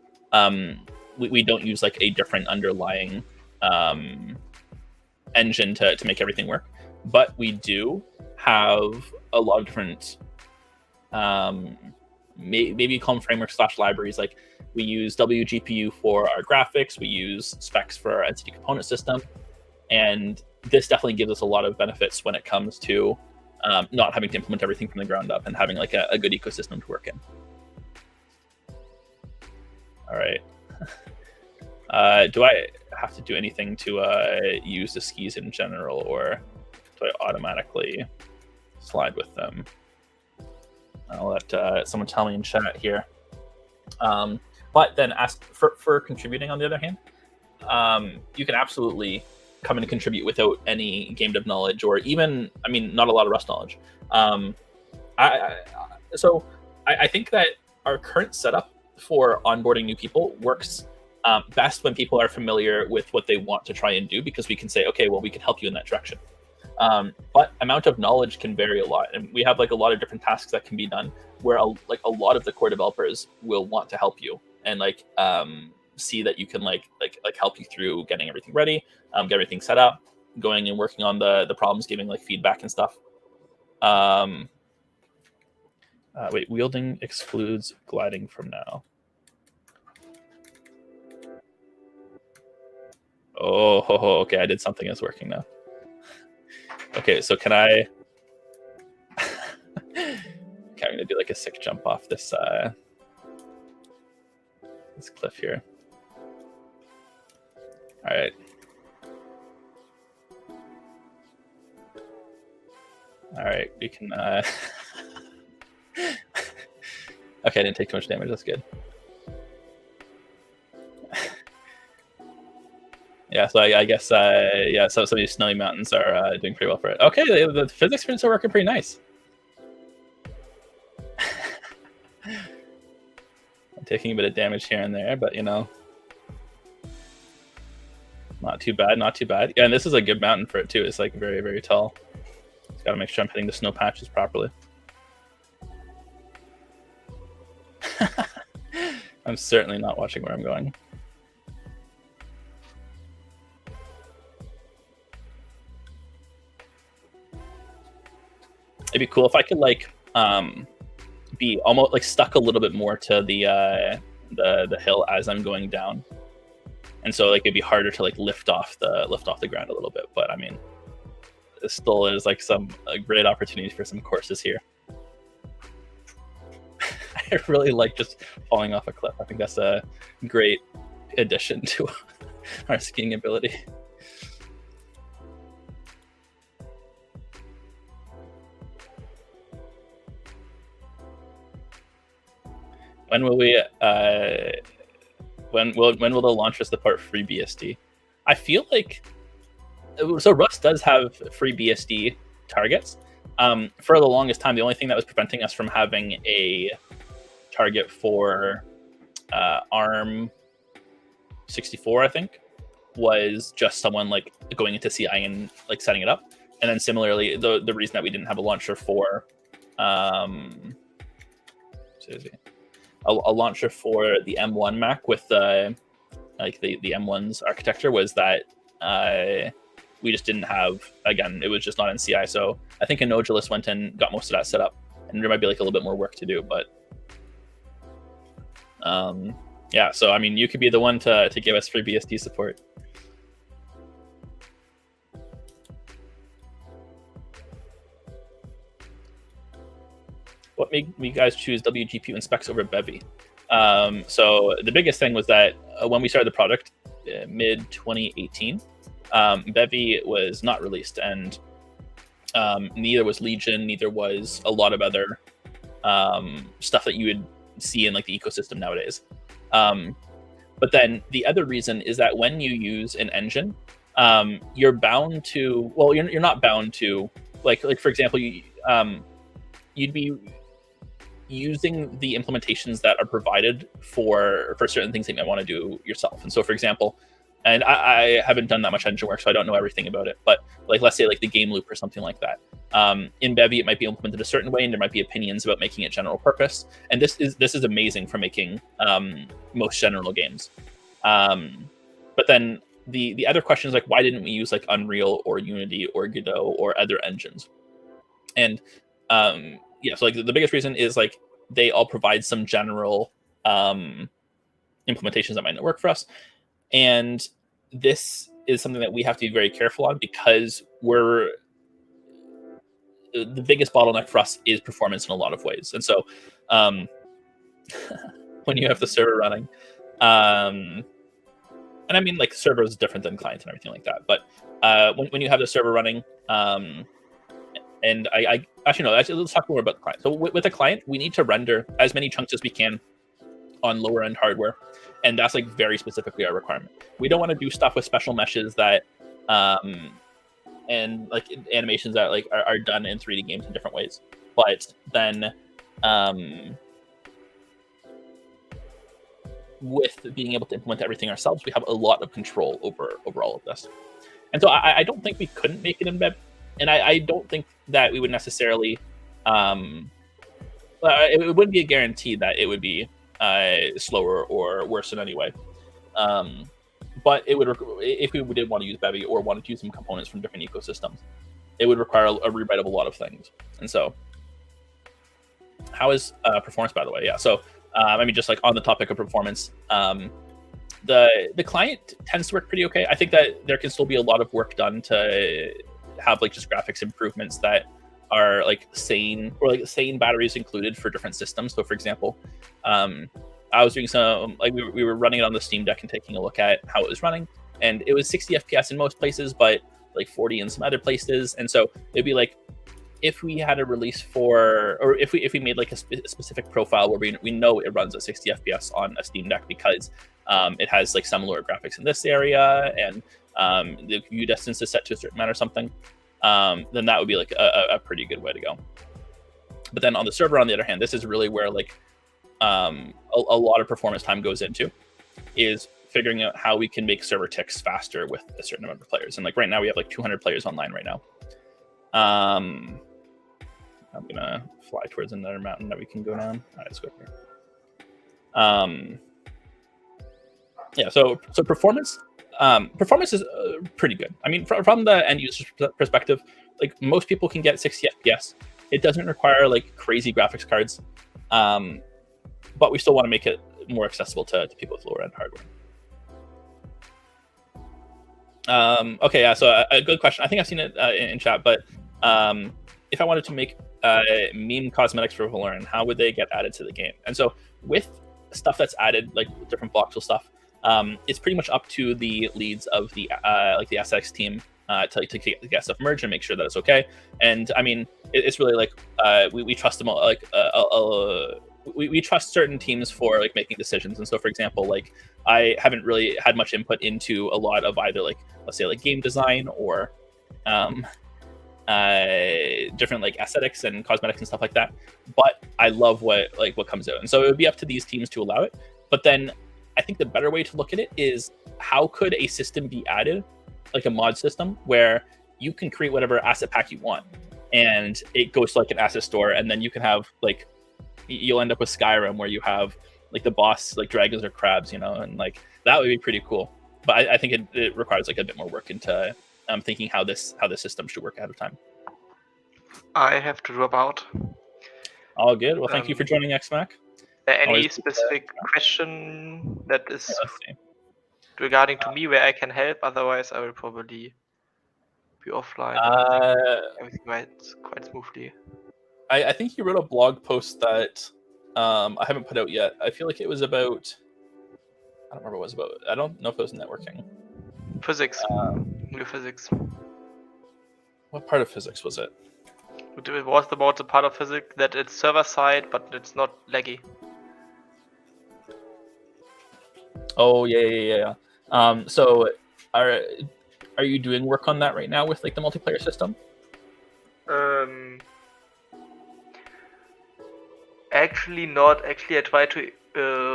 we don't use like a different underlying engine to make everything work, but we do have a lot of different maybe you call them frameworks / libraries. Like we use WGPU for our graphics, we use specs for our entity component system, and this definitely gives us a lot of benefits when it comes to not having to implement everything from the ground up and having like a good ecosystem to work in. All right. Do I have to do anything to use the skis in general, or do I automatically slide with them? I'll let someone tell me in chat here. But then ask for contributing on the other hand. You can absolutely come in and contribute without any game dev knowledge, or even, I mean, not a lot of Rust knowledge. So I think that our current setup for onboarding new people works best when people are familiar with what they want to try and do, because we can say, okay, well, we can help you in that direction. But amount of knowledge can vary a lot, and we have like a lot of different tasks that can be done where a lot of the core developers will want to help you and like see that you can like help you through getting everything ready, get everything set up, going and working on the problems, giving like feedback and stuff. Wait, wielding excludes gliding from now. Oh, okay, I did something that's working now. Okay, so can I... Okay, I'm gonna do like a sick jump off this this cliff here. All right. All right, we can... Okay, I didn't take too much damage, that's good. Yeah, so I guess, yeah, so some of these snowy mountains are doing pretty well for it. Okay, the physics prints are working pretty nice. I'm taking a bit of damage here and there, but, you know, not too bad, not too bad. Yeah, and this is a good mountain for it, too. It's, like, very, very tall. Just gotta make sure I'm hitting the snow patches properly. I'm certainly not watching where I'm going. It'd be cool if I could like be almost like stuck a little bit more to the hill as I'm going down, and so like it'd be harder to like lift off the ground a little bit. But I mean, this still is like some great opportunities for some courses here. I really like just falling off a cliff. I think that's a great addition to our skiing ability. When will we? When will the launch support free BSD? I feel like so Rust does have free BSD targets. For the longest time, the only thing that was preventing us from having a target for ARM 64, I think, was just someone like going into CI and like setting it up. And then similarly, the reason that we didn't have a launcher for a launcher for the M1 Mac with the M1's architecture was that we just didn't have, again, it was just not in CI. So I think Anodulus went and got most of that set up, and there might be like a little bit more work to do, but yeah, so I mean, you could be the one to give us free BSD support. What made me guys choose WGPU and specs over Bevy? So the biggest thing was that when we started the product, mid 2018, Bevy was not released, and neither was Legion, neither was a lot of other stuff that you would see in like the ecosystem nowadays. But then the other reason is that when you use an engine, you're bound to, well, you're not bound to, like for example, you'd be using the implementations that are provided for certain things that you might want to do yourself. And so, for example, and I haven't done that much engine work, so I don't know everything about it, but like, let's say like the game loop or something like that. In Bevy, it might be implemented a certain way, and there might be opinions about making it general purpose. And this is amazing for making most general games. But then the other question is like, why didn't we use like Unreal or Unity or Godot or other engines? And yeah, so like the biggest reason is like they all provide some general implementations that might not work for us. And this is something that we have to be very careful on, because the biggest bottleneck for us is performance in a lot of ways. And so when you have the server running, and I mean, like, server is different than client and everything like that, but when you have the server running, and I actually no, actually, let's talk more about the client. So with the client, we need to render as many chunks as we can on lower end hardware, and that's like very specifically our requirement. We don't want to do stuff with special meshes that and like animations that like are done in 3D games in different ways. But then with being able to implement everything ourselves, we have a lot of control over all of this. And so I don't think we couldn't make it in web, and I don't think that we would necessarily it wouldn't be a guarantee that it would be slower or worse in any way. But it would, if we did want to use Bevy or wanted to use some components from different ecosystems, it would require a rewrite of a lot of things. And so, how is performance, by the way? Yeah. So, I mean, just like on the topic of performance, the client tends to work pretty okay. I think that there can still be a lot of work done to have like just graphics improvements that are like sane, or like sane batteries included for different systems. So, for example, I was doing some, like, we were running it on the Steam Deck and taking a look at how it was running, and it was 60 FPS in most places, but like 40 in some other places. And so it'd be like, if we had a release for, or if we made like a specific profile where we know it runs at 60 FPS on a Steam Deck because it has like some lower graphics in this area, and the view distance is set to a certain amount or something, then that would be like a pretty good way to go. But then on the server, on the other hand, this is really where like a lot of performance time goes into, is figuring out how we can make server ticks faster with a certain number of players. And like right now we have like 200 players online right now. I'm gonna fly towards another mountain that we can go down. All right, let's go here. Yeah, so performance is pretty good. I mean, from the end user perspective, like most people can get 60 FPS. It doesn't require like crazy graphics cards, but we still want to make it more accessible to people with lower end hardware. Okay, yeah, so a good question. I think I've seen it in chat, but if I wanted to make meme cosmetics for Veloren, how would they get added to the game? And so with stuff that's added, like different voxel stuff, it's pretty much up to the leads of the like the SX team to get stuff merged and make sure that it's okay. And I mean, it's really like we trust them all, like we trust certain teams for like making decisions. And so, for example, like I haven't really had much input into a lot of either like, let's say, like game design or different like aesthetics and cosmetics and stuff like that. But I love what comes out. And so it would be up to these teams to allow it. But then I think the better way to look at it is, how could a system be added, like a mod system, where you can create whatever asset pack you want and it goes to like an asset store, and then you can have like, you'll end up with Skyrim where you have like the boss like dragons or crabs, you know, and like that would be pretty cool. But I think it requires like a bit more work into thinking how the system should work ahead of time. I have to drop out. All good. Well, thank you for joining XMAC. Any specific question that is regarding to me where I can help? Otherwise, I will probably be offline. Everything went quite smoothly. I think you wrote a blog post that I haven't put out yet. I feel like it was about, I don't remember what it was about. I don't know if it was networking. Physics. New physics. What part of physics was it? It was about the part of physics that it's server side, but it's not laggy. Oh yeah. So are you doing work on that right now with like the multiplayer system? Actually not. Actually, I try to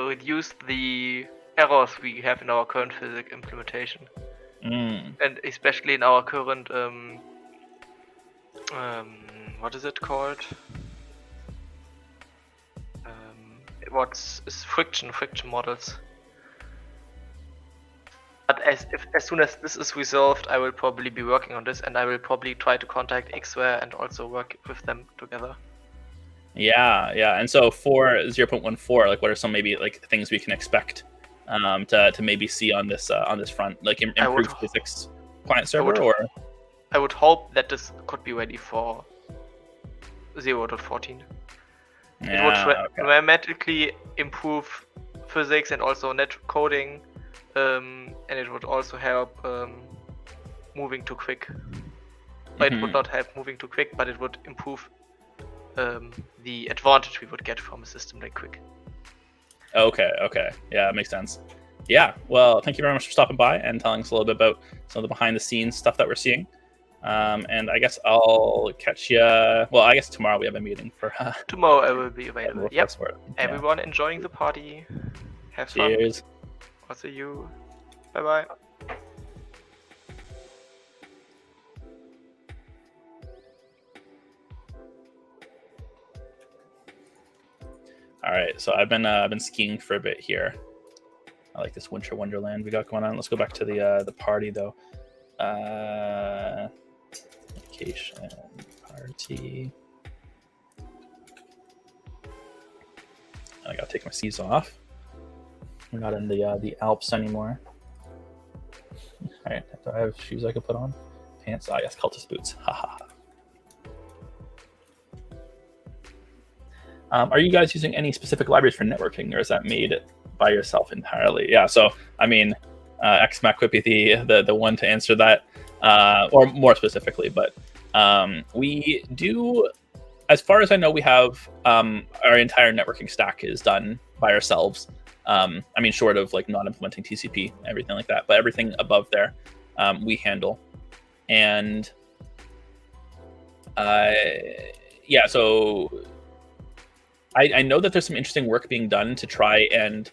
reduce the errors we have in our current physics implementation, and especially in our current what is it called? What's friction models. But as soon as this is resolved, I will probably be working on this, and I will probably try to contact Xware and also work with them together. Yeah. And so for 0.14, like what are some maybe like things we can expect to maybe see on this front, like improve physics client server, or I would hope that this could be ready for 0.14. It would dramatically improve physics and also net coding, and it would also help moving too quick. But it would not help moving too quick, but it would improve the advantage we would get from a system like Quick. Okay. Yeah, that makes sense. Yeah, well, thank you very much for stopping by and telling us a little bit about some of the behind-the-scenes stuff that we're seeing. And I guess I'll catch you. Well, I guess tomorrow we have a meeting for. Tomorrow I will be available. Yep. Everyone Yeah. enjoying the party. Have fun. Cheers. I'll see you. Bye-bye. All right, so I've been skiing for a bit here. I like this winter wonderland we got going on. Let's go back to the party though. Vacation party. I gotta take my skis off. We're not in the Alps anymore. All right, do I have shoes I could put on? Pants? Ah, yes, cultist boots. Haha. Are you guys using any specific libraries for networking, or is that made by yourself entirely? Yeah, so I mean, XMAC would be the one to answer that, or more specifically. But we do, as far as I know, we have our entire networking stack is done by ourselves. I mean, short of like not implementing TCP, everything like that, but everything above there we handle. And yeah, so I know that there's some interesting work being done to try and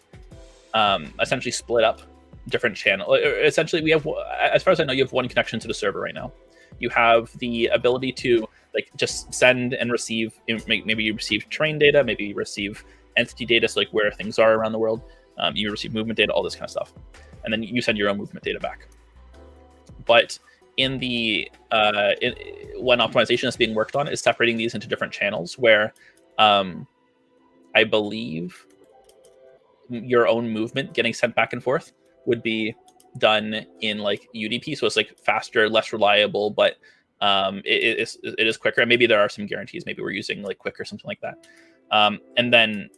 essentially split up different channels. Essentially, we have, as far as I know, you have one connection to the server right now. You have the ability to like just send and receive. Maybe you receive terrain data, maybe you receive entity data, so like where things are around the world. You receive movement data, all this kind of stuff, and then you send your own movement data back. But in the one optimization that's being worked on is separating these into different channels where I believe your own movement getting sent back and forth would be done in like UDP, so it's like faster, less reliable, but it is quicker. And maybe there are some guarantees. Maybe we're using like Quick or something like that. And then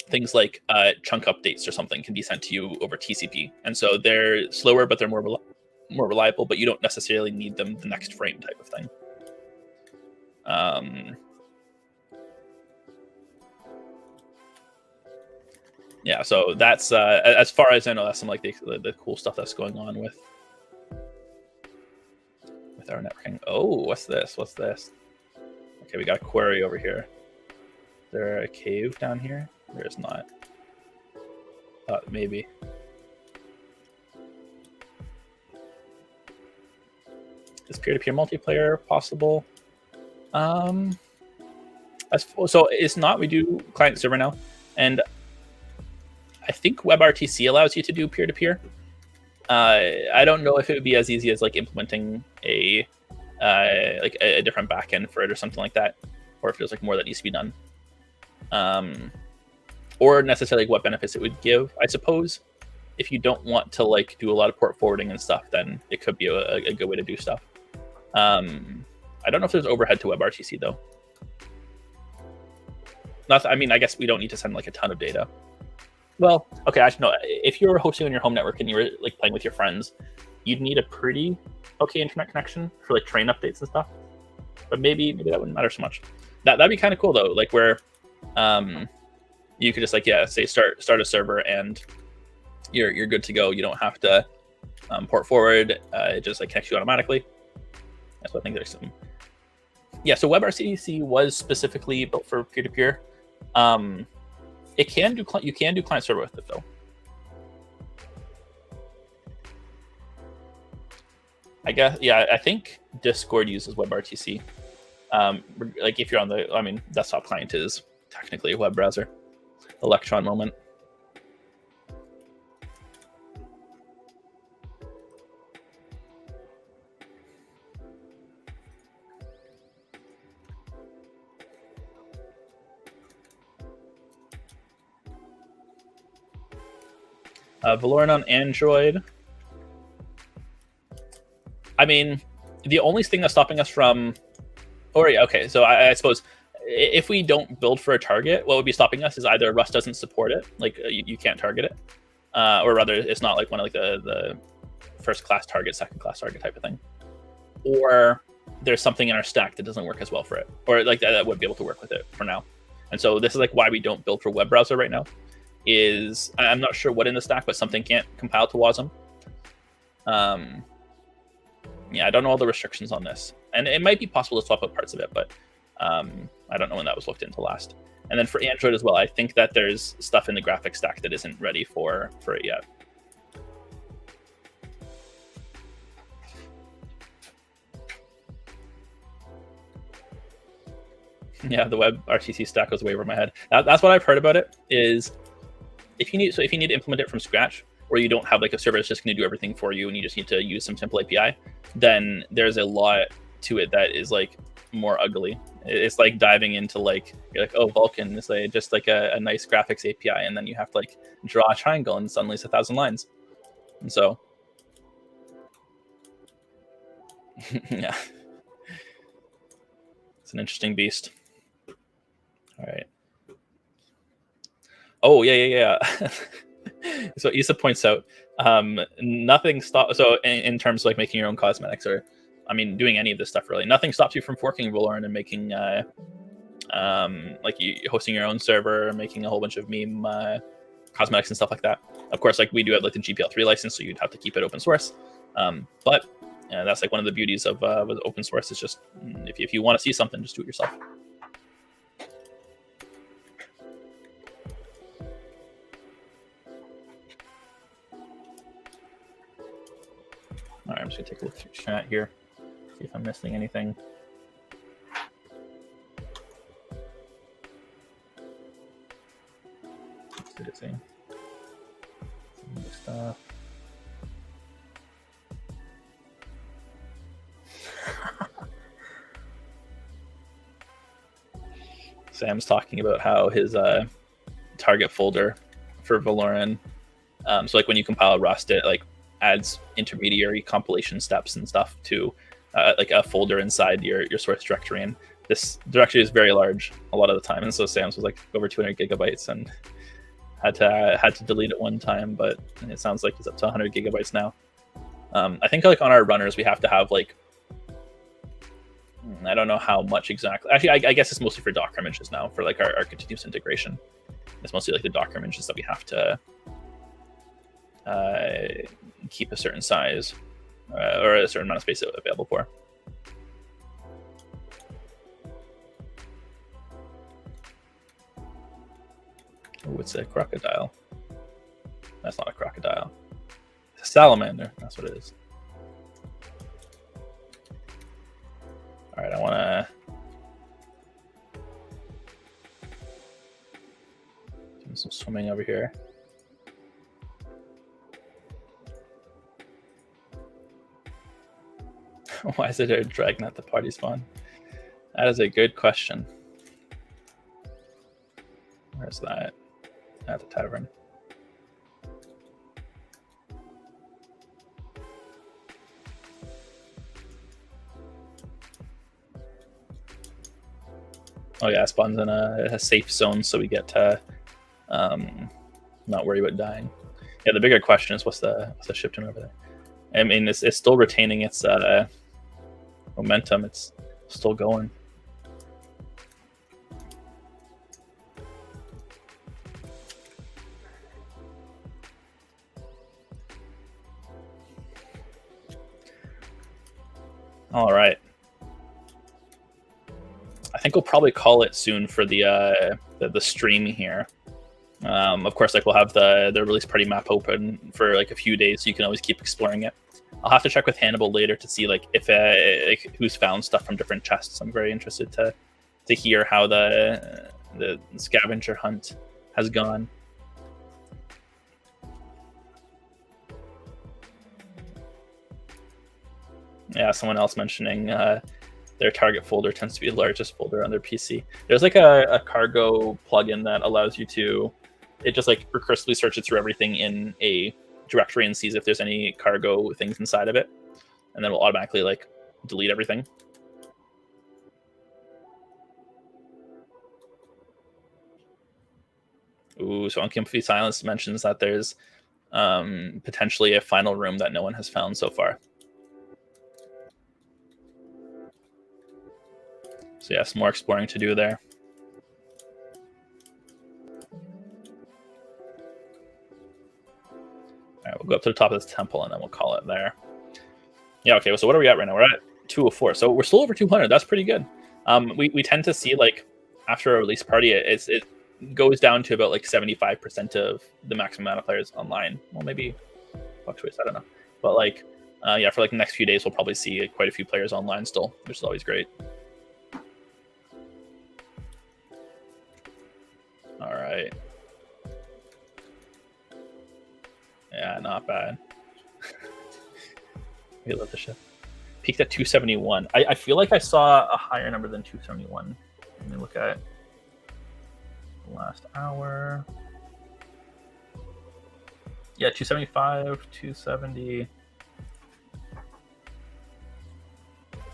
things like chunk updates or something can be sent to you over TCP, and so they're slower, but they're more reliable. But you don't necessarily need them the next frame type of thing. Yeah, so that's as far as I know, that's some like the cool stuff that's going on with our networking. Oh, what's this? What's this? Okay, we got a query over here. Is there a cave down here? There is not. Maybe. Is peer-to-peer multiplayer possible? So it's not. We do client server now, and I think WebRTC allows you to do peer-to-peer. I don't know if it would be as easy as like implementing a different backend for it or something like that, or if there's like more that needs to be done, or necessarily what benefits it would give. I suppose if you don't want to like do a lot of port forwarding and stuff, then it could be a good way to do stuff. I don't know if there's overhead to WebRTC though. I mean, I guess we don't need to send like a ton of data. Well, okay, actually, no. If you were hosting on your home network and you were like playing with your friends, you'd need a pretty okay internet connection for like train updates and stuff. But maybe that wouldn't matter so much. That'd be kind of cool though. Like where, you could just like say start a server and you're good to go. You don't have to port forward. It just like connects you automatically. That's what I think there's some. Yeah. So WebRTC was specifically built for peer-to-peer. You can do client server with it though. I guess, yeah, I think Discord uses WebRTC. Like if you're on desktop client is technically a web browser. Electron moment. Veloren on Android. I mean, the only thing that's stopping us from, okay, so I suppose if we don't build for a target, what would be stopping us is either Rust doesn't support it, like you can't target it, or rather it's not like one of like the first class target, second class target type of thing, or there's something in our stack that doesn't work as well for it, or like that would be able to work with it for now. And so this is like why we don't build for web browser right now. Is I'm not sure what in the stack, but something can't compile to WASM. Yeah, I don't know all the restrictions on this, and it might be possible to swap out parts of it, but I don't know when that was looked into last. And then for Android as well, I think that there's stuff in the graphics stack that isn't ready for it yet. Yeah, the web RTC stack goes way over my head. That's what I've heard about it. Is if you need to implement it from scratch, or you don't have like a server that's just going to do everything for you, and you just need to use some simple API, then there's a lot to it that is like more ugly. It's like diving into like, you're like, oh, Vulkan is like just like a nice graphics API, and then you have to like draw a triangle, and suddenly it's 1,000 lines. And so, yeah, it's an interesting beast. All right. Oh yeah. So Isa points out, nothing stops. So in terms of like making your own cosmetics, or I mean, doing any of this stuff really, nothing stops you from forking Veloren and making like hosting your own server, making a whole bunch of meme cosmetics and stuff like that. Of course, like we do have like the GPL3 license, so you'd have to keep it open source. But that's like one of the beauties of with open source. Is just if you want to see something, just do it yourself. All right, I'm just gonna take a look through chat here, see if I'm missing anything. What did it say? Some stuff. Sam's talking about how his target folder for Veloren, so like when you compile Rust, it like adds intermediary compilation steps and stuff to like a folder inside your source directory, and this directory is very large a lot of the time, and so Sam's was like over 200 gigabytes and had to delete it one time, but it sounds like he's up to 100 gigabytes now. I think like on our runners we have to have like, I don't know how much exactly. Actually, I guess it's mostly for Docker images now, for like our continuous integration. It's mostly like the Docker images that we have to keep a certain size or a certain amount of space available for. Oh, it's a crocodile. That's not a crocodile. It's a salamander. That's what it is. All right, I want to do some swimming over here. Why is there a dragon at the party spawn? That is a good question. Where's that? At the tavern. Oh yeah, it spawns in a safe zone, so we get to not worry about dying. Yeah, the bigger question is what's the ship doing over there? I mean, it's still retaining its momentum. It's still going. All right. I think we'll probably call it soon for the stream here. Of course, like we'll have the release party map open for like a few days, so you can always keep exploring it. I'll have to check with Hannibal later to see like if who's found stuff from different chests. I'm very interested to hear how the scavenger hunt has gone. Yeah, someone else mentioning their target folder tends to be the largest folder on their PC. There's like a cargo plugin that allows you to it just like recursively searches through everything in a directory and sees if there's any cargo things inside of it, and then we'll automatically like delete everything. Ooh, so Uncomfy Silence mentions that there's potentially a final room that no one has found so far. So yeah, some more exploring to do there. All right, we'll go up to the top of this temple and then we'll call it there. Yeah, okay, so what are we at right now? We're at 204, so we're still over 200. That's pretty good. We tend to see, like, after a release party, it goes down to about like 75% of the maximum amount of players online. Well, maybe fluctuates, I don't know. But like, yeah, for like the next few days, we'll probably see quite a few players online still, which is always great. All right. Yeah, not bad. We love the ship. Peaked at 271. I feel like I saw a higher number than 271. Let me look at last hour. Yeah, 275, 270.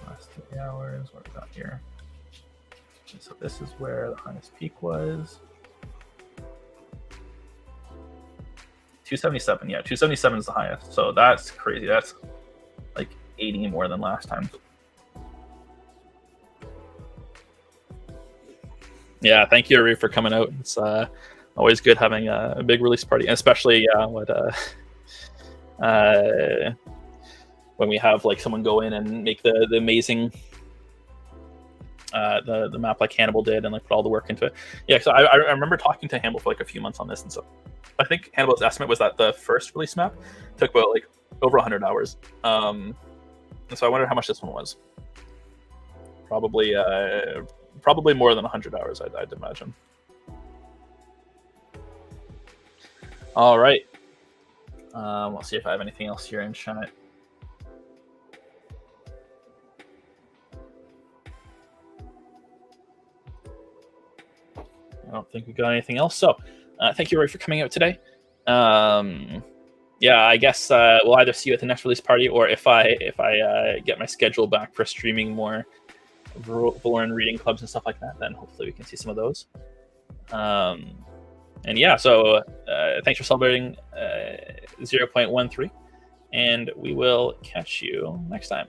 Last 3 hours. What do we got here? Okay, so this is where the highest peak was. 277. Yeah, 277 is the highest. So that's crazy. That's like 80 more than last time. Yeah, thank you, Ari, for coming out. It's always good having a big release party, and especially when we have like someone go in and make the amazing the map like Hannibal did and like put all the work into it. Yeah, so I remember talking to Hannibal for like a few months on this, and so I think Hannibal's estimate was that the first release map took about like over 100 hours. And so I wondered how much this one was. Probably more than 100 hours, I'd imagine. All right. We'll see if I have anything else here in chat. I don't think we got anything else. So thank you, Roy, for coming out today. Yeah, I guess we'll either see you at the next release party, or if I get my schedule back for streaming more Veloren reading clubs and stuff like that, then hopefully we can see some of those. And yeah, so thanks for celebrating 0.13, and we will catch you next time.